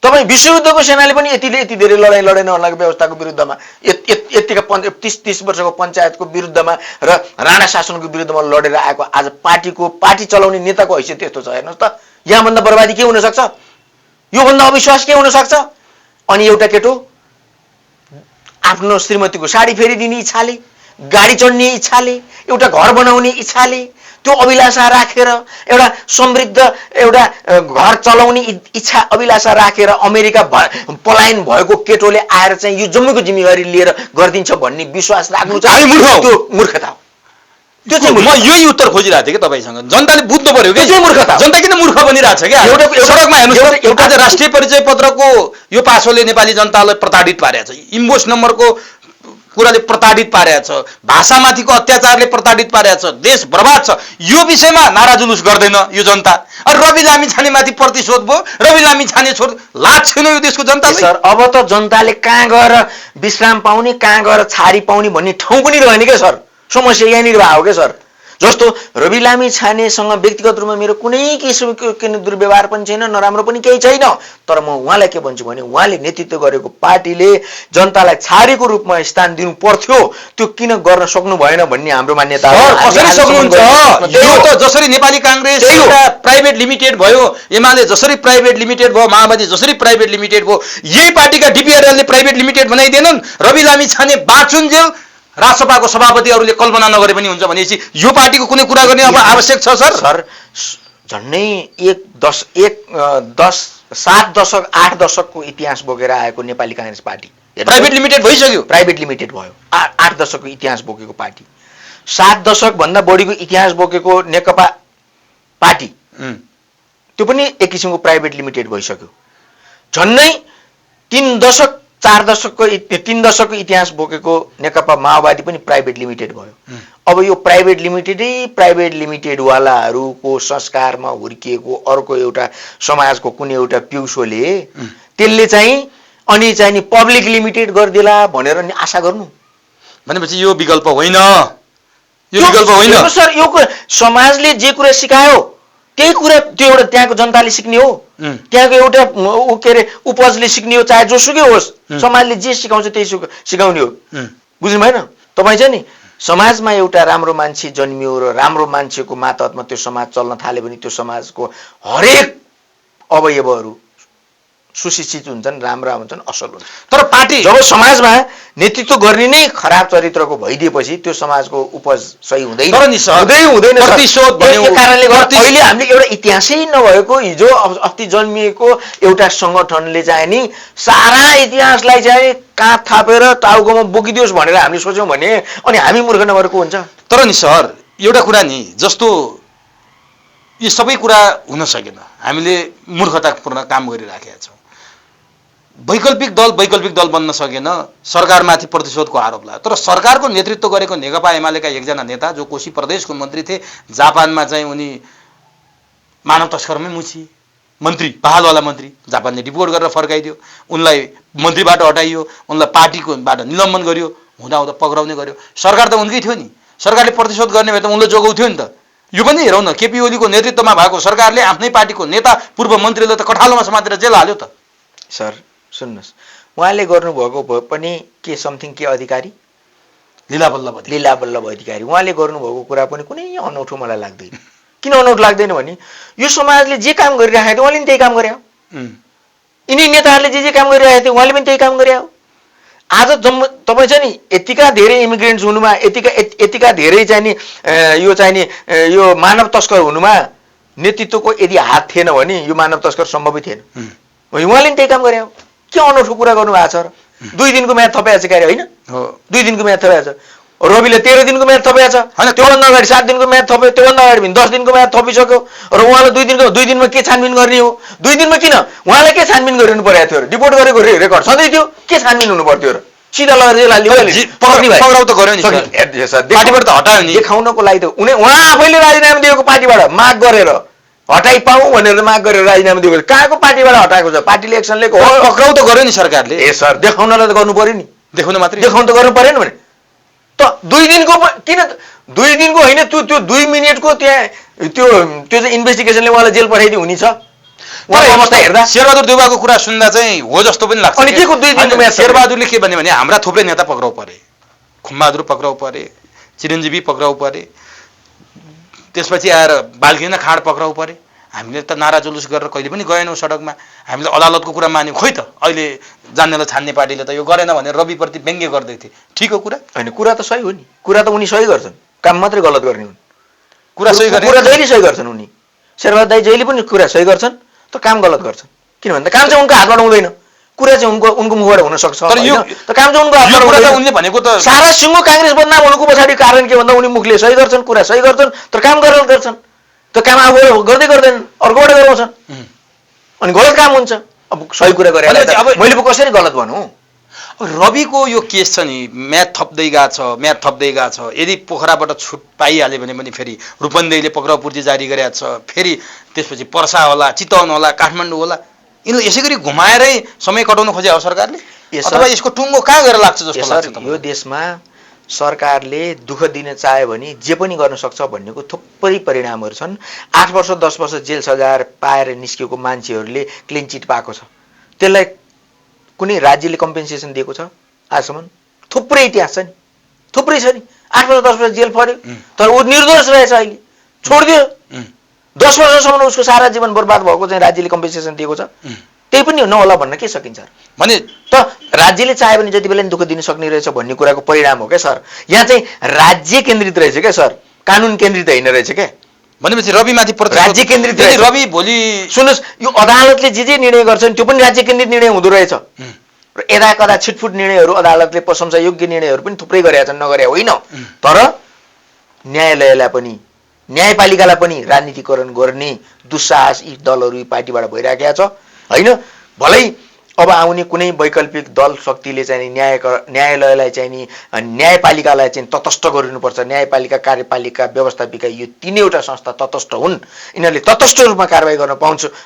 तपाईँ विश्वयुद्धको सेनाले पनि यति धेरै लडाइँ लडेन होला व्यवस्थाको विरुद्धमा, यतिका 30 वर्षको पञ्चायतको विरुद्धमा र राणा शासनको विरुद्धमा लडेर आएको आज पार्टी चलाउने नेताको हैसियत त्यस्तो छ। हेर्नुहोस् त, यहाँभन्दा बर्बादी के हुनसक्छ? योभन्दा अविश्वास के हुनसक्छ? अनि एउटा केटो आफ्नो श्रीमतीको साडी फेरिदिने इच्छाले, गाडी चढ्ने इच्छाले, एउटा घर बनाउने इच्छाले, त्यो अभिलाषा राखेर, एउटा समृद्ध एउटा घर चलाउने इच्छा अभिलाषा राखेर अमेरिका पलायन भएको केटोले आएर चाहिँ यो जम्मूको जिम्मेवारी लिएर गरिदिन्छ भन्ने विश्वास राख्नु चाहिँ त्यो मूर्खता हो। त्यो चाहिँ म यही उत्तर खोजिरहेको थिएँ कि तपाईँसँग। जनताले बुझ्नु पर्यो कि त्यो चाहिँ मूर्खता हो। जनता किन मूर्ख बनिरहेको छ क्या? सडकमा हेर्नुहोस्, आज राष्ट्रिय परिचय पत्रको यो पासोले नेपाली जनतालाई प्रताडित पारेको छ, इन्भोइस नम्बरको कुराले प्रताडित पारेको छ, भाषामाथिको अत्याचारले प्रताडित पारेको छ, देश बर्बाद छ। यो विषयमा नारा जुलुस गर्दैन यो जनता। अरे रवि लामिछानेमाथि प्रतिशोध भयो, रवि लामिछाने छोड लाज छैन यो देशको जनतालाई। सर अब त जनताले कहाँ गएर विश्राम पाउने, कहाँ गएर छाडी पाउने भन्ने ठाउँ पनि रहेन क्या सर। समस्या यहाँनिर भयो क्या सर। जस्तो रवि लामिछानेसँग व्यक्तिगत रूपमा मेरो कुनै किसिमको दुर्व्यवहार पनि छैन, नराम्रो पनि केही छैन। तर म उहाँलाई के भन्छु भने उहाँले नेतृत्व गरेको पार्टीले जनतालाई छाडीको रूपमा स्थान दिनु पर्थ्यो, त्यो किन गर्न सक्नु भएन भन्ने हाम्रो मान्यता हो। कसरी सक्नुहुन्छ? यो त जसरी नेपाली काङ्ग्रेस एउटा प्राइभेट लिमिटेड भयो, एमाले जसरी प्राइभेट लिमिटेड भयो, माओवादी जसरी प्राइभेट लिमिटेड भयो, यही पार्टीका डिपिआरएलले प्राइभेट लिमिटेड बनाइदिएनन्। रवि लामिछाने बाँचुन्जेल राष्ट्रसभाको सभापतिहरूले कल्पना नगरे पनि हुन्छ भनेपछि यो पार्टीको कुनै कुरा गर्ने अब आवश्यक छ सर? सर झन्डै 7 दशक 8 दशकको इतिहास बोकेर आएको Nepali Congress party private limited भइसक्यो। प्राइभेट लिमिटेड भयो। 8 दशकको इतिहास बोकेको पार्टी, 7 दशक भन्दा बढीको इतिहास बोकेको नेकपा पार्टी त्यो पनि एक किसिमको प्राइभेट लिमिटेड भइसक्यो। झन्डै 3 दशक 4 दशकको 3 दशकको इतिहास बोकेको नेकपा माओवादी पनि प्राइभेट लिमिटेड भयो। अब यो प्राइभेट लिमिटेडवालाहरूको संस्कारमा हुर्किएको अर्को एउटा समाजको कुनै एउटा पिउसोले त्यसले चाहिँ अनि चाहिँ नि पब्लिक लिमिटेड गरिदेला भनेर नि आशा गर्नु भनेपछि यो विकल्प होइन, यो विकल्प होइन सर। यो समाजले जे कुरा सिकायो त्यही कुरा त्यो एउटा त्यहाँको जनताले सिक्ने हो, त्यहाँको एउटा के अरे उपजले सिक्ने हो, चाहे जोसुकै होस्। समाजले जे सिकाउँछ त्यही सिकाउने हो। बुझ्नु भएन तपाईँ? चाहिँ नि समाजमा एउटा राम्रो मान्छे जन्मियो र राम्रो मान्छेको मातहतमा त्यो समाज चल्न थाल्यो भने त्यो समाजको हरेक अवयवहरू सुशिक्षित हुन्छन्, राम्रा हुन्छन्, असल हुन्छन्। तर पार्टी जब समाजमा नेतृत्व गर्ने नै खराब चरित्रको भइदिएपछि त्यो समाजको उपज सही हुँदैन। हुँदैन कारणले गर्दा अहिले हामीले एउटा इतिहासै नभएको हिजो अस्ति जन्मिएको एउटा सङ्गठनले चाहिँ नि सारा इतिहासलाई चाहिँ काँध थापेर टाउकोमा बोकिदियोस् भनेर हामीले सोच्यौँ भने अनि हामी मूर्ख नभएको हुन्छ। तर नि सर एउटा कुरा नि, जस्तो यो सबै कुरा हुन सकेन, हामीले मूर्खतापूर्ण काम गरिराखेका छौँ। वैकल्पिक दल बन्न सकेन, सरकारमाथि प्रतिशोधको आरोप लाग्यो। तर सरकारको नेतृत्व गरेको नेकपा एमालेका एकजना नेता जो कोशी प्रदेशको मन्त्री थिए, जापानमा चाहिँ उनी मानव तस्करमै मुछिए। मन्त्री, बहालवाला मन्त्री, जापानले डिपोर्ट गरेर फर्काइदियो, उनलाई मन्त्रीबाट हटाइयो, उनलाई पार्टीकोबाट निलम्बन गरियो, हुँदाहुँदा पक्राउने गर्यो। सरकार त उनकै थियो नि, सरकारले प्रतिशोध गर्ने भए त उनले जोगाउँथ्यो नि त। यो पनि हेरौँ न, केपी ओलीको नेतृत्वमा भएको सरकारले आफ्नै पार्टीको नेता पूर्व मन्त्रीले त कठालोमा समातेर जेल हाल्यो त। सर सुन्नुहोस्, उहाँले गर्नुभएको भए पनि के समथिङ के अधिकारी लीला बल्लभ अधिकारी उहाँले गर्नुभएको कुरा पनि कुनै अनौठो मलाई लाग्दैन। किन अनौठो लाग्दैन भने यो समाजले जे काम गरिरहेको थियो उहाँले पनि त्यही काम गरे हो। यिनी नेताहरूले जे काम गरिरहेको थियो उहाँले पनि त्यही काम गरे हो। आज तपाईँ चाहिँ नि यतिका धेरै इमिग्रेन्ट्स हुनुमा, यतिका धेरै चाहिँ नि यो चाहिँ नि यो मानव तस्कर हुनुमा नेतृत्वको यदि हात थिएन भने यो मानव तस्कर सम्भवै थिएन। उहाँले पनि त्यही काम गरे हो। के अनौठो कुरा गर्नुभएको छ र? 2 दिनको म्याद थपेको छ क्यारे होइन? 2 दिनको म्याद थपेको छ। रविले 13 दिनको म्याद थपेको छ, त्योभन्दा अगाडि 7 दिनको म्याद थप्यो, त्योभन्दा अगाडि पनि 10 दिनको म्याद थपिसक्यो र उहाँलाई 2 दिनमा के छानबिन गर्ने हो? 2 दिनमा किन उहाँलाई के छानबिन गरिनु परेको थियो र? डिपोर्ट गरेको रेकर्ड सधैँ थियो, के छानबिन हुनु पर्थ्यो र? सिधा लगेर पक्राउ त गर्यो नि सर, पार्टीबाट त हटायो नि। देखाउनको लागि त उहाँ आफैले राजीनामा दिएको पार्टीबाट माग गरेर हटाइ पाऊ भनेर माग गरेर राजीनामा दिएको। कहाँको पार्टीबाट हटाएको छ? पार्टीले एक्सन लिएको हो। पक्राउ त गर्यो नि सरकारले। सर देखाउनलाई त गर्नु पर्यो नि, देखाउन मात्रै, देखाउन त गर्नु परेन भने त 2 दिनको किन 2 दिनको होइन, त्यो 2 मिनेटको त्यहाँ त्यो चाहिँ इन्भेस्टिगेसनले उहाँलाई जेल पठाइदियो हुने छ। उहाँको अवस्था हेर्दा शेरबहादुर देउवाको कुरा सुन्दा चाहिँ हो जस्तो पनि लाग्छ। अनि के को 2 दिनको म्याच? शेरबहादुरले के भन्यो भने हाम्रा थुप्रै नेता पक्राउ परे, खुम्बहादुर पक्राउ परे, चिरञ्जीवी पक्राउ परे, त्यसपछि आएर बालकृष्ण खाँड पक्राउ परे। हामीले त नारा जुलुस गरेर कहिले पनि गएनौँ सडकमा, हामीले अदालतको कुरा मान्यौँ। खोइ त अहिले जान्नेलाई छान्ने पार्टीले त यो गरेन भनेर रविप्रति व्यङ्ग्य गर्दै थिए। ठिक हो कुरा होइन, कुरा त सही हो नि, कुरा त उनी सही गर्छन्, काम मात्रै गलत गर्ने हुन्। कुरा सही गर्ने, कुरा जहिले सही गर्छन् उनी, शेरबहादुर दाइ जहिले पनि कुरा सही गर्छन् त काम गलत गर्छन्। किन भन्दा काम चाहिँ उनको हातबाट हुँदैन, कुरा चाहिँ उनको मुखबाट हुन सक्छ तर यो त काम चाहिँ उनको यो कुरा त हातमा उनले भनेको त सारा सिङ्गो काङ्ग्रेस बदनाम हुनुको पछाडि कारण के भन्दा उनी मुखले सही गर्छन् कुरा सही गर्छन् तर काम गरेर गर्छन् त्यो काम आफू गर्दै गर्दैनन् अर्कोबाट गराउँछन् अनि गलत काम हुन्छ अब सही कुरा गरेर अब मैले पो कसरी गलत भनौँ रविको यो केस छ नि म्याथ थप्दै गएको छ यदि पोखराबाट छुट पाइहाल्यो भने पनि फेरि रूपन्देहीले पक्राउ पूर्ति जारी गरेको छ फेरि त्यसपछि पर्सा होला चितवन होला काठमाडौँ होला यिनीहरू यसै गरी घुमाएरै समय कटाउन खोजे हो सरकारले अथवा यसको टुङ्गो कहाँ गएर लाग्छ जस्तो लाग्छ यो देशमा सरकारले दुःख दिन चाह्यो भने जे पनि गर्न सक्छ भन्नेको थुप्रै परिणामहरू छन् 8 वर्ष 10 वर्ष जेल सजाय पाएर निस्केको मान्छेहरूले क्लिन चिट पाएको छ त्यसलाई कुनै राज्यले कम्पेन्सेसन दिएको छ आजसम्म थुप्रै इतिहास छ नि थुप्रै छ नि 8 वर्ष 10 वर्ष जेल पर्यो तर ऊ निर्दोष रहेछ अहिले छोडिदियो 10 वर्षसम्म उसको सारा जीवन बर्बाद भएको चाहिँ राज्यले कम्पेन्सेसन दिएको छ त्यही पनि नहोला भन्न के सकिन्छ भने त राज्यले चाह्यो भने जति बेला नि दुःख दिन सक्ने रहेछ भन्ने कुराको परिणाम हो क्या सर यहाँ चाहिँ राज्य केन्द्रित रहेछ क्या सर कानुन केन्द्रित होइन रहेछ क्या भनेपछि रविमाथि राज्य केन्द्रित रवि भोलि सुन्नुहोस् यो अदालतले जे निर्णय गर्छ नि त्यो पनि राज्य केन्द्रित निर्णय हुँदो रहेछ र यदा कदा छिटफुट निर्णयहरू अदालतले प्रशंसा योग्य निर्णयहरू पनि थुप्रै गरेका छन् नगरे होइन तर न्यायालयलाई पनि न्यायपालिकालाई पनि राजनीतिकरण गर्ने दुस्साहस यी दलहरू यी पार्टीबाट भइराखेको छ होइन भलै अब आउने कुनै वैकल्पिक दल शक्तिले चाहिँ न्यायालयलाई चाहिँ नि न्यायपालिकालाई चाहिँ तटस्थ गरिनुपर्छ न्यायपालिका कार्यपालिका व्यवस्थापिका यो तीनैवटा संस्था तटस्थ हुन् यिनीहरूले तटस्थ रूपमा कारबाही गर्न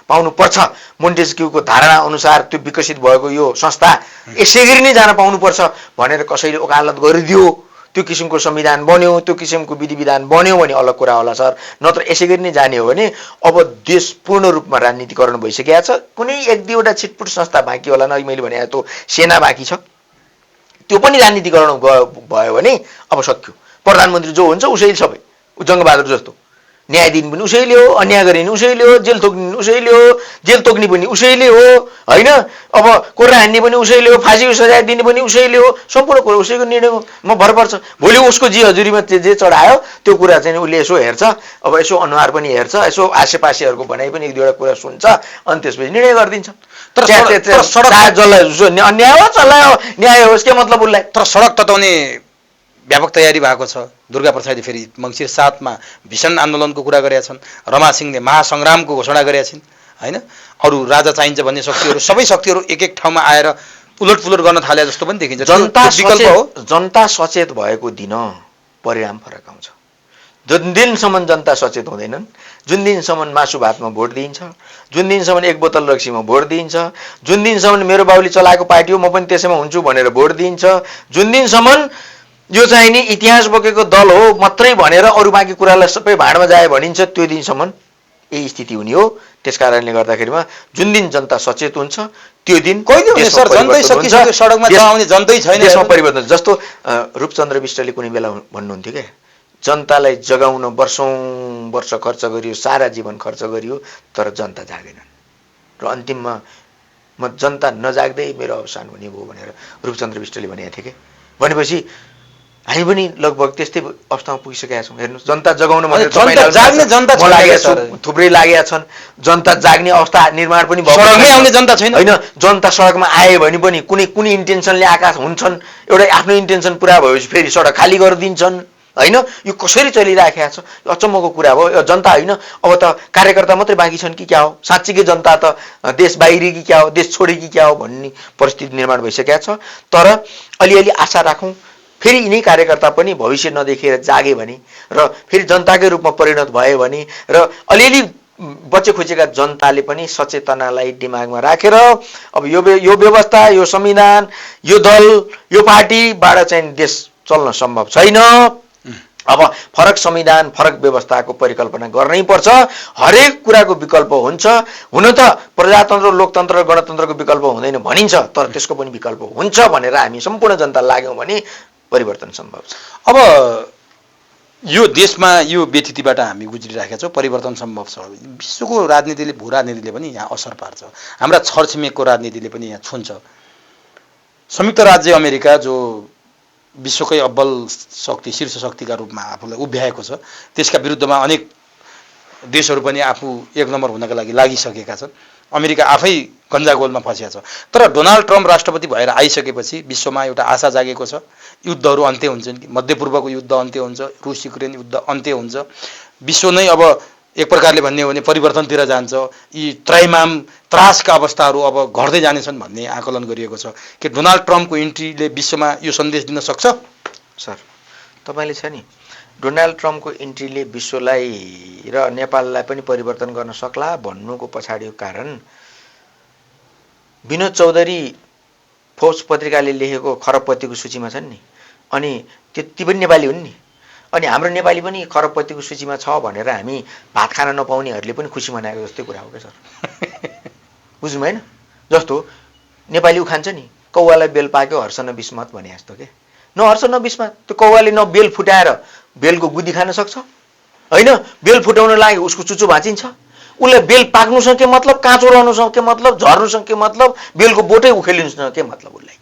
पाउनुपर्छ मोन्टेस्क्यूको धारणा अनुसार त्यो विकसित भएको यो संस्था यसै गरी नै जान पाउनुपर्छ भनेर कसैले वकालत गरिदियो त्यो किसिमको संविधान बन्यो त्यो किसिमको विधि विधान बन्यो भने अलग कुरा होला सर नत्र यसै गरी नै जाने हो भने अब देश पूर्ण रूपमा राजनीतिकरण भइसकेको छ कुनै एक दुईवटा छिटपुट संस्था बाँकी होला न मैले भने त्यो सेना बाँकी छ त्यो पनि राजनीतिकरण भयो भने अब सक्यो प्रधानमन्त्री जो हुन्छ उसैले सबै जङ्गबहादुर जस्तो न्याय दिनु पनि उसैले हो अन्याय गर्ने पनि उसैले हो जेल तोक्ने उसैले हो जेल तोक्ने पनि उसैले हो होइन अब कोर्रा हान्ने पनि उसैले हो फाँसीको सजाय दिने पनि उसैले हो सम्पूर्ण कुरा उसैको निर्णयमा भर पर्छ भोलि उसको जी हजुरीमा जे चढायो त्यो कुरा चाहिँ उसले यसो हेर्छ अब यसो अनुहार पनि हेर्छ यसो आसेपासेहरूको भनाइ पनि एक दुईवटा कुरा सुन्छ अनि त्यसपछि निर्णय गरिदिन्छ जसलाई अन्याय हो चलायो न्याय होस् के मतलब उसलाई तर सडक तताउने व्यापक तयारी भएको छ दुर्गा प्रसादले फेरि मङ्सिर 7 मा भीषण आन्दोलनको कुरा गरेका छन् रमा सिंहले महासंग्रामको घोषणा गरेका छिन् हैन अरु राजा चाहिन्छ भन्ने शक्तिहरू सबै शक्तिहरू एक एक ठाउँमा आएर उलटपुलट गर्न थाले जस्तो पनि देखिन्छ जनता सचेत भएको दिन परिणाम फरक आउँछ जुन दिनसम्म जनता सचेत हुँदैनन् जुन दिनसम्म मासु भातमा भोट दिइन्छ जुन दिनसम्म एक बोतल रक्सीमा भोट दिइन्छ जुन दिनसम्म मेरो बाबुले चलाएको पार्टी हो म पनि त्यसैमा हुन्छु भनेर भोट दिइन्छ जुन दिनसम्म यो चाहिँ नि इतिहास बोकेको दल हो मात्रै भनेर अरु बाँकी कुरालाई सबै भाडमा जाए भनिन्छ त्यो दिनसम्म यही स्थिति हुने हो त्यसकारणले गर्दाखेरिमा जुन दिन जनता सचेत हुन्छ त्यो दिन कहिले हुन्छ सर जनतै सकिसक्यो सडकमा जाउने जनतै छैन देशमा परिवर्तन जस्तो रूपचन्द्र विष्टले कुनै बेला भन्नुहुन्थ्यो के जनतालाई जगाउन वर्षौं वर्ष खर्च गरियो सारा जीवन खर्च गरियो तर जनता जागेनन् र अन्तिममा म जनता नजाग्दै मेरो अवसान हुने भयो भनेर रूपचन्द्र विष्टले भनेका थिए के भनेपछि हामी पनि लगभग त्यस्तै अवस्थामा पुगिसकेका छौँ हेर्नुस् जनता जगाउन जनता जाग्ने जनता थुप्रै लागेका छन् जनता जाग्ने अवस्था निर्माण पनि सडकमै आउने जनता छैन हैन जनता सडकमा आए भने पनि कुनै इन्टेन्सनले आएका हुन्छन् एउटा आफ्नो इन्टेन्सन पुरा भएपछि फेरि सडक खाली गरिदिन्छन् हैन यो कसरी चलिराखेको छ यो अचम्मको कुरा हो यो जनता हैन अब त कार्यकर्ता मात्रै बाँकी छन् कि क्या हो साच्चीकै जनता त देश बाहिरी कि क्या हो देश छोडी कि क्या हो भन्ने परिस्थिति निर्माण भइसकेको छ तर अलिअलि आशा राखौं फेरि यिनै कार्यकर्ता पनि भविष्य नदेखेर जागे भने र फेरि जनताकै रूपमा परिणत भए भने र अलिअलि बच्चे खुचेका जनताले पनि सचेतनालाई दिमागमा राखेर अब यो व्यवस्था यो संविधान यो दल यो पार्टीबाट चाहिँ देश चल्न सम्भव छैन अब फरक संविधान फरक व्यवस्थाको परिकल्पना गर्नै पर्छ हरेक कुराको विकल्प हुन्छ हुन त प्रजातन्त्र लोकतन्त्र गणतन्त्रको विकल्प हुँदैन भनिन्छ तर त्यसको पनि विकल्प हुन्छ भनेर हामी सम्पूर्ण जनता लाग्यौं भने परिवर्तन सम्भव छ अब यो देशमा यो व्यथितिबाट हामी गुज्रिराखेका छौं परिवर्तन सम्भव छ विश्वको राजनीतिले भू राजनीतिले पनि यहाँ असर पार्छ हाम्रा छरछिमेकको राजनीतिले पनि यहाँ छुन्छ संयुक्त राज्य अमेरिका जो विश्वकै अब्बल शक्ति शीर्ष शक्तिका रूपमा आफूलाई उभ्याएको छ त्यसका विरुद्धमा अनेक देशहरू पनि आफू एक नम्बर हुनका लागि लागिसकेका छन् अमेरिका आफै गन्जागोलमा फँसिया छ। तर डोनाल्ड ट्रम्प राष्ट्रपति भएर आइसकेपछि विश्वमा एउटा आशा जागेको छ, युद्धहरू अन्त्य हुन्छन् कि, मध्यपूर्वको युद्ध अन्त्य हुन्छ, रुस युक्रेन युद्ध अन्त्य हुन्छ, विश्व नै अब एक प्रकारले भन्ने हो भने परिवर्तनतिर जान्छ, यी त्रैमाम त्रासका अवस्थाहरू अब घट्दै जानेछन् भन्ने आकलन गरिएको छ। कि डोनाल्ड ट्रम्पको इन्ट्रीले विश्वमा यो सन्देश दिन सक्छ? सर, तपाईँले छ नि डोनाल्ड ट्रम्पको इन्ट्रीले विश्वलाई र नेपाललाई पनि परिवर्तन गर्न सक्ला भन्नुको पछाडिको कारण विनोद चौधरी फोर्ब्स पत्रिकाले लेखेको खरबपतिको सूचीमा छन् नि, अनि ती पनि नेपाली हुन् नि, अनि हाम्रो नेपाली पनि खरबपतिको सूचीमा छ भनेर हामी भात खान नपाउनेहरूले पनि खुसी मनाएको जस्तै कुरा हो क्या सर। बुझ्नु भएन? जस्तो नेपाली खान्छ नि, कौवालाई बेल पाक्यो हर्ष न बिस्मत भने जस्तो के, न हर्ष न बिस्मत। त्यो कौवाले न बेल फुटाएर बेलको गुदी खान सक्छ होइन, बेल फुटाउन लागि उसको चुचो भाँचिन्छ, उसले बेल पाक्नुसँग के मतलब, काँचो रहनुसँग के मतलब, झर्नुसँग के मतलब, बेलको बोटै उखेलिनुसँग के मतलब उसलाई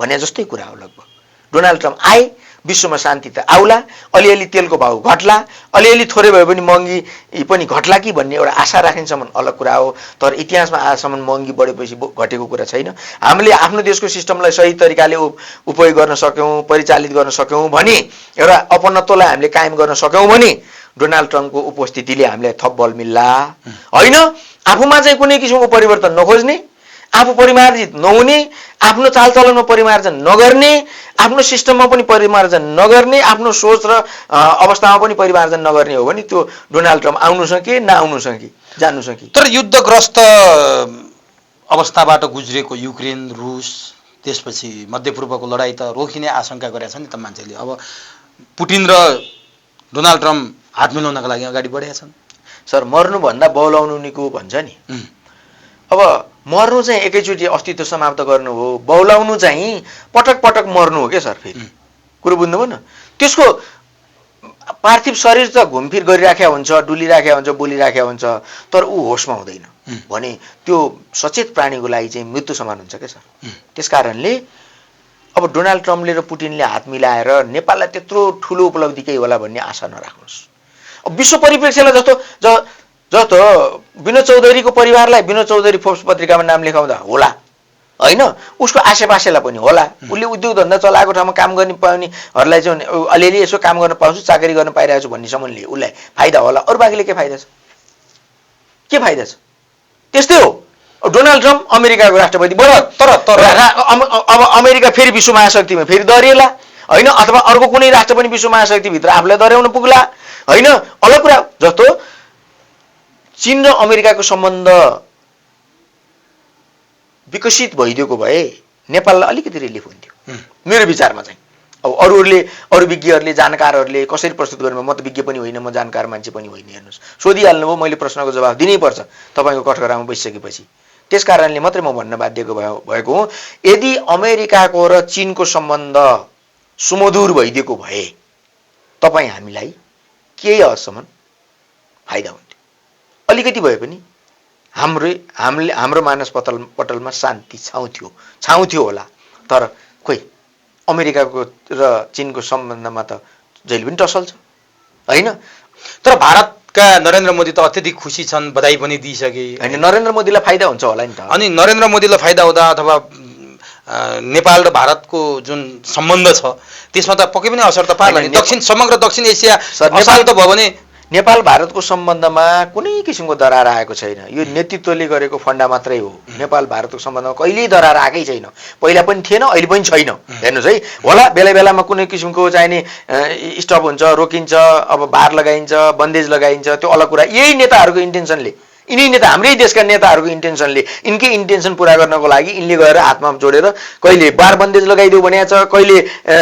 भने जस्तै कुरा हो लगभग। डोनाल्ड ट्रम्प आए, विश्वमा शान्ति त आउला, अलिअलि तेलको भाउ घट्ला, अलिअलि थोरै भए पनि महँगी पनि घट्ला कि भन्ने एउटा आशा राखिन्छसम्म अलग कुरा हो। तर इतिहासमा आजसम्म महँगी बढेपछि घटेको कुरा छैन। हामीले आफ्नो देशको सिस्टमलाई सही तरिकाले उपयोग गर्न सक्यौँ, परिचालित गर्न सक्यौँ भने, एउटा अपनत्वलाई हामीले कायम गर्न सक्यौँ भने डोनाल्ड ट्रम्पको उपस्थितिले हामीलाई थप बल मिल्ला। होइन, आफूमा चाहिँ कुनै किसिमको परिवर्तन नखोज्ने, आफू परिमार्जित नहुने, आफ्नो चालचलनमा परिमार्जन नगर्ने, आफ्नो सिस्टममा पनि परिमार्जन नगर्ने, आफ्नो सोच र अवस्थामा पनि परिमार्जन नगर्ने हो भने त्यो डोनाल्ड ट्रम्प आउनु सके नआउनु सके जानु सके। तर युद्धग्रस्त अवस्थाबाट गुज्रेको युक्रेन, रुस, त्यसपछि मध्यपूर्वको लडाईँ त रोकिने आशंका गरेका छन् नि त मान्छेले। अब पुटिन र डोनाल्ड ट्रम्प हात मिलाउनका लागि अगाडि बढेका छन्। सर, मर्नुभन्दा बौलाउनु निको भन्छ नि। अब मर्नु चाहिँ एकैचोटि अस्तित्व समाप्त गर्नु हो, बौलाउनु चाहिँ पटक पटक मर्नु हो क्या सर। फेरि कुरो बुझ्नुभयो न? त्यसको पार्थिव शरीर त घुमफिर गरिराखेको हुन्छ, डुलिराखेको हुन्छ, बोलिराखेको हुन्छ, तर ऊ होसमा हुँदैन भने त्यो सचेत प्राणीको लागि चाहिँ मृत्यु समान हुन्छ क्या सर। त्यस कारणले अब डोनाल्ड ट्रम्पले र पुटिनले हात मिलाएर नेपाललाई त्यत्रो ठुलो उपलब्धि केही होला भन्ने आशा नराख्नुहोस्। अब विश्व परिप्रेक्ष्यलाई जस्तो विनोद चौधरीको परिवारलाई विनोद चौधरी फोर्ब्स पत्रिकामा नाम लेखाउँदा होला होइन, उसको आसेपासेलाई पनि होला, उसले उद्योग धन्दा चलाएको ठाउँमा काम गर्ने पाउनेहरूलाई चाहिँ अलिअलि यसो काम गर्न पाउँछु, चाकरी गर्न पाइरहेको छु भन्नेसम्मले उसलाई फाइदा होला। अरू बाँकीले के फाइदा छ? के फाइदा छ? त्यस्तै हो डोनाल्ड ट्रम्प अमेरिकाको राष्ट्रपति बन्यो, तर अब अमेरिका फेरि विश्व महाशक्तिमा फेरि दरिएला होइन, अथवा अर्को कुनै राष्ट्र पनि विश्व महाशक्तिभित्र आफूलाई दर्याउन पुग्ला होइन। अलग कुरा जस्तो चीन र अमेरिकाको सम्बन्ध विकसित भइदिएको भए नेपाललाई अलिकति रिलिफ हुन्थ्यो मेरो विचारमा चाहिँ। अब अरू विज्ञहरूले, जानकारहरूले कसरी प्रस्तुत गर्नु, म त विज्ञ पनि होइन, म जानकार मान्छे पनि होइन। हेर्नुहोस्, सोधिहाल्नुभयो, मैले प्रश्नको जवाब दिनैपर्छ तपाईँको कठघरामा बसिसकेपछि। त्यस कारणले मात्रै म भन्न बाध्यको भएको हो, यदि अमेरिकाको र चीनको सम्बन्ध सुमधुर भइदिएको भए तपाईँ हामीलाई केही हदसम्म फाइदा हुन्थ्यो। अलिकति भए पनि हाम्रो मानस पटलमा शान्ति छाउँथ्यो होला। तर खोइ अमेरिकाको र चीनको सम्बन्धमा त जहिले पनि टसल्छ होइन। तर भारतका नरेन्द्र मोदी त अत्यधिक खुसी छन्, बधाई पनि दिइसके होइन। नरेन्द्र मोदीलाई फाइदा हुन्छ होला नि त। अनि नरेन्द्र मोदीलाई फाइदा हुँदा अथवा नेपाल र भारतको जुन सम्बन्ध छ त्यसमा त पक्कै पनि असर त पार्ला नि। समग्र दक्षिण एसिया अशान्त भयो भने नेपाल भारतको सम्बन्धमा कुनै किसिमको दरार आएको छैन। यो नेतृत्वले गरेको फन्डा मात्रै हो। नेपाल भारतको सम्बन्धमा कहिल्यै दरार आएकै छैन, पहिला पनि थिएन, अहिले पनि छैन। हेर्नुहोस् है, होला बेला बेलामा कुनै किसिमको चाहिने स्टप हुन्छ, रोकिन्छ, अब बार लगाइन्छ, बन्देज लगाइन्छ, त्यो अलग कुरा। यही नेताहरूको इन्टेन्सनले, यिनै नेता, हाम्रै देशका नेताहरूको इन्टेन्सनले, यिनकै इन्टेन्सन पुरा गर्नको लागि यिनले गएर हातमा जोडेर कहिले बार बन्देज लगाइदेऊ भनेको छ, कहिले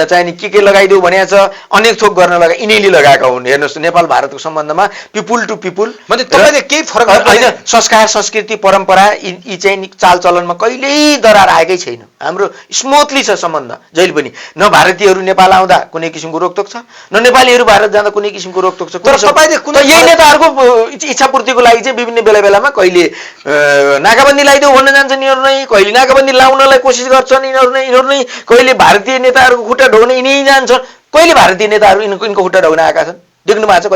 चाहिने के लगाइदेऊ भनेको छ, अनेक थोक गर्न यिनैले लगाएका हुन्। हेर्नुहोस्, नेपाल भारतको सम्बन्धमा पिपुल टु पिपुल भने तपाईँले केही फरक होइन। संस्कार, संस्कृति, परम्परा यी चाहिँ चालचलनमा कहिल्यै दरार आएकै छैन। हाम्रो स्मुथली छ सम्बन्ध जहिले पनि। न भारतीयहरू नेपाल आउँदा कुनै किसिमको रोकटोक छ, न नेपालीहरू भारत जाँदा कुनै किसिमको रोकटोक छ। यही नेताहरूको इच्छापूर्तिको लागि चाहिँ विभिन्न बेलामा कहिले नाकाबन्दी लगाइदेऊ भन्न जान्छन् यिनीहरू नै, कहिले नाकाबन्दी लाउनलाई कोसिस गर्छन् यिनीहरू नै, कहिले भारतीय नेताहरूको खुट्टा ढोग्न यिनै जान्छन्। कहिले भारतीय नेताहरू यिनको खुट्टा ढोग्न आएका छन् देख्नु भएको छ?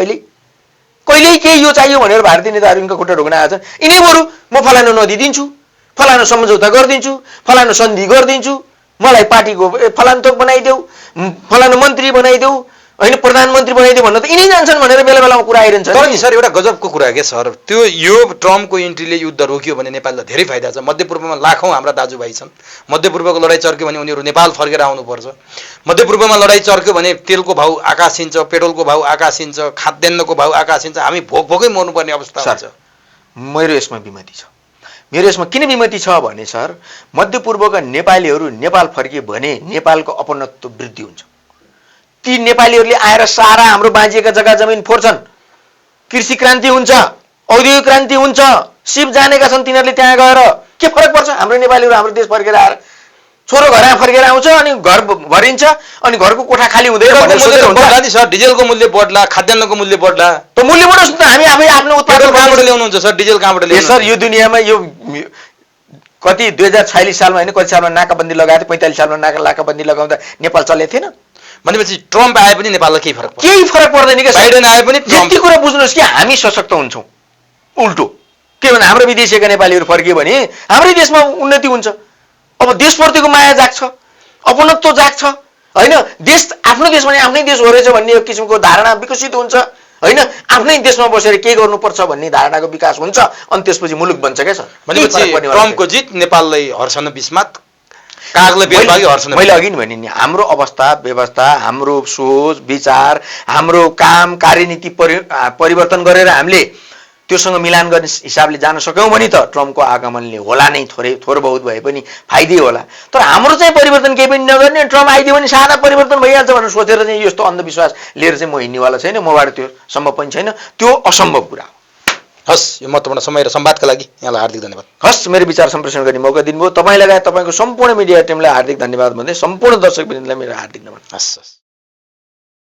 कहिल्यै केही यो चाहियो भनेर भारतीय नेताहरू यिनको खुट्टा ढोक्न आएछ। यिनै बरु म फलानु नदी दिन्छु, फलानु सम्झौता गरिदिन्छु, फलानु सन्धि गरिदिन्छु, मलाई पार्टीको फलानु थोक बनाइदेऊ, फलानु मन्त्री बनाइदेऊ, होइन प्रधानमन्त्री बनाइदेऊ भन्न त यिनै जान्छन् भनेर बेला बेलामा कुरा आइरहन्छ। तर नि सर एउटा गजबको कुरा के सर, त्यो यो ट्रम्पको इन्ट्रीले युद्ध रोक्यो भने नेपाललाई धेरै फाइदा छ। मध्यपूर्वमा लाखौँ हाम्रा दाजुभाइ छन्, मध्यपूर्वको लडाइँ चर्क्यो भने उनीहरू नेपाल फर्केर आउनुपर्छ। मध्यपूर्वमा लडाइँ चर्क्यो भने तेलको भाउ आकाशिन्छ, पेट्रोलको भाउ आकाशिन्छ, खाद्यान्नको भाउ आकाशिन्छ, हामी भोकै मर्नुपर्ने अवस्था हुन्छ। मेरो यसमा विमति छ। मेरो यसमा किन विमति छ भने सर, मध्यपूर्वका नेपालीहरू नेपाल फर्किए भने नेपालको अपनत्व वृद्धि हुन्छ। ती नेपालीहरूले आएर सारा हाम्रो बाँझिएका जग्गा जमिन फोर्छन्, कृषि क्रान्ति हुन्छ, औद्योगिक क्रान्ति हुन्छ, सिप जानेका छन् तिनीहरूले त्यहाँ गएर। के फरक पर्छ? हाम्रो नेपालीहरू हाम्रो देश फर्केर आएर छोरो घरमा फर्केर आउँछ अनि घर भरिन्छ अनि घरको कोठा खाली हुँदैन भनेर सोचेर हुन्छ। सर डिजेलको मूल्य बढ्ला, खाद्यान्नको मूल्य बढ्ला, त मूल्य बढोस् न त। हामी आफै आफ्नो उत्पादन कहाँबाट ल्याउनुहुन्छ सर? डिजेल कहाँबाट ल्याउनुहुन्छ? सर यो दुनियाँमा यो कति 2046 सालमा होइन कति सालमा नाकाबन्दी लगाएको थियो, 45 सालमा नाकाबन्दी लगाउँदा नेपाल चलेको थिएन। भनेपछि ट्रम्प आए पनि नेपाललाई केही फरक पर्दैन? केही फरक पर्दैन कि बाइडेन आए पनि यति कुरा बुझ्नुहोस् कि हामी सशक्त हुन्छौँ। उल्टो के भने हाम्रो विदेशीका नेपालीहरू फर्कियो भने हाम्रै देशमा उन्नति हुन्छ। अब देशप्रतिको माया जाग्छ, अपनत्व जाग्छ, होइन देश आफ्नो देश भने आफ्नै देश हो रहेछ भन्ने एक किसिमको धारणा विकसित हुन्छ, होइन आफ्नै देशमा बसेर के गर्नुपर्छ भन्ने धारणाको विकास हुन्छ अनि त्यसपछि मुलुक बन्छ क्या सर। भनेपछि ट्रम्पको जित नेपाललाई हर्षण बिस्मात, कागले बेलबागी हर्षण। मैले अघि नि भने नि हाम्रो अवस्था व्यवस्था, हाम्रो सोच विचार, हाम्रो काम कार्यनीति परिवर्तन गरेर हामीले त्योसँग मिलान गर्ने हिसाबले जान सक्यौँ भने त ट्रम्पको आगमनले होला नै, थोर बहुत भए पनि फाइदै होला। तर हाम्रो चाहिँ परिवर्तन केही पनि नगर्ने, ट्रम्प आइदियो भने सादा परिवर्तन भइहाल्छ भनेर सोचेर चाहिँ यस्तो अन्धविश्वास लिएर चाहिँ म हिँड्नेवाला छैन। मबाट त्यो सम्भव पनि छैन, त्यो असम्भव कुरा हो। हस्, यो महत्त्वपूर्ण समय र संवादका लागि यहाँलाई हार्दिक धन्यवाद। हस्, मेरो विचार सम्प्रेषण गर्ने मौका दिनुभयो। तपाईँ लगायत तपाईँको सम्पूर्ण मिडिया टिमलाई हार्दिक धन्यवाद भन्दै सम्पूर्ण दर्शकवृन्दलाई मेरो हार्दिक नमन। हस् हस्।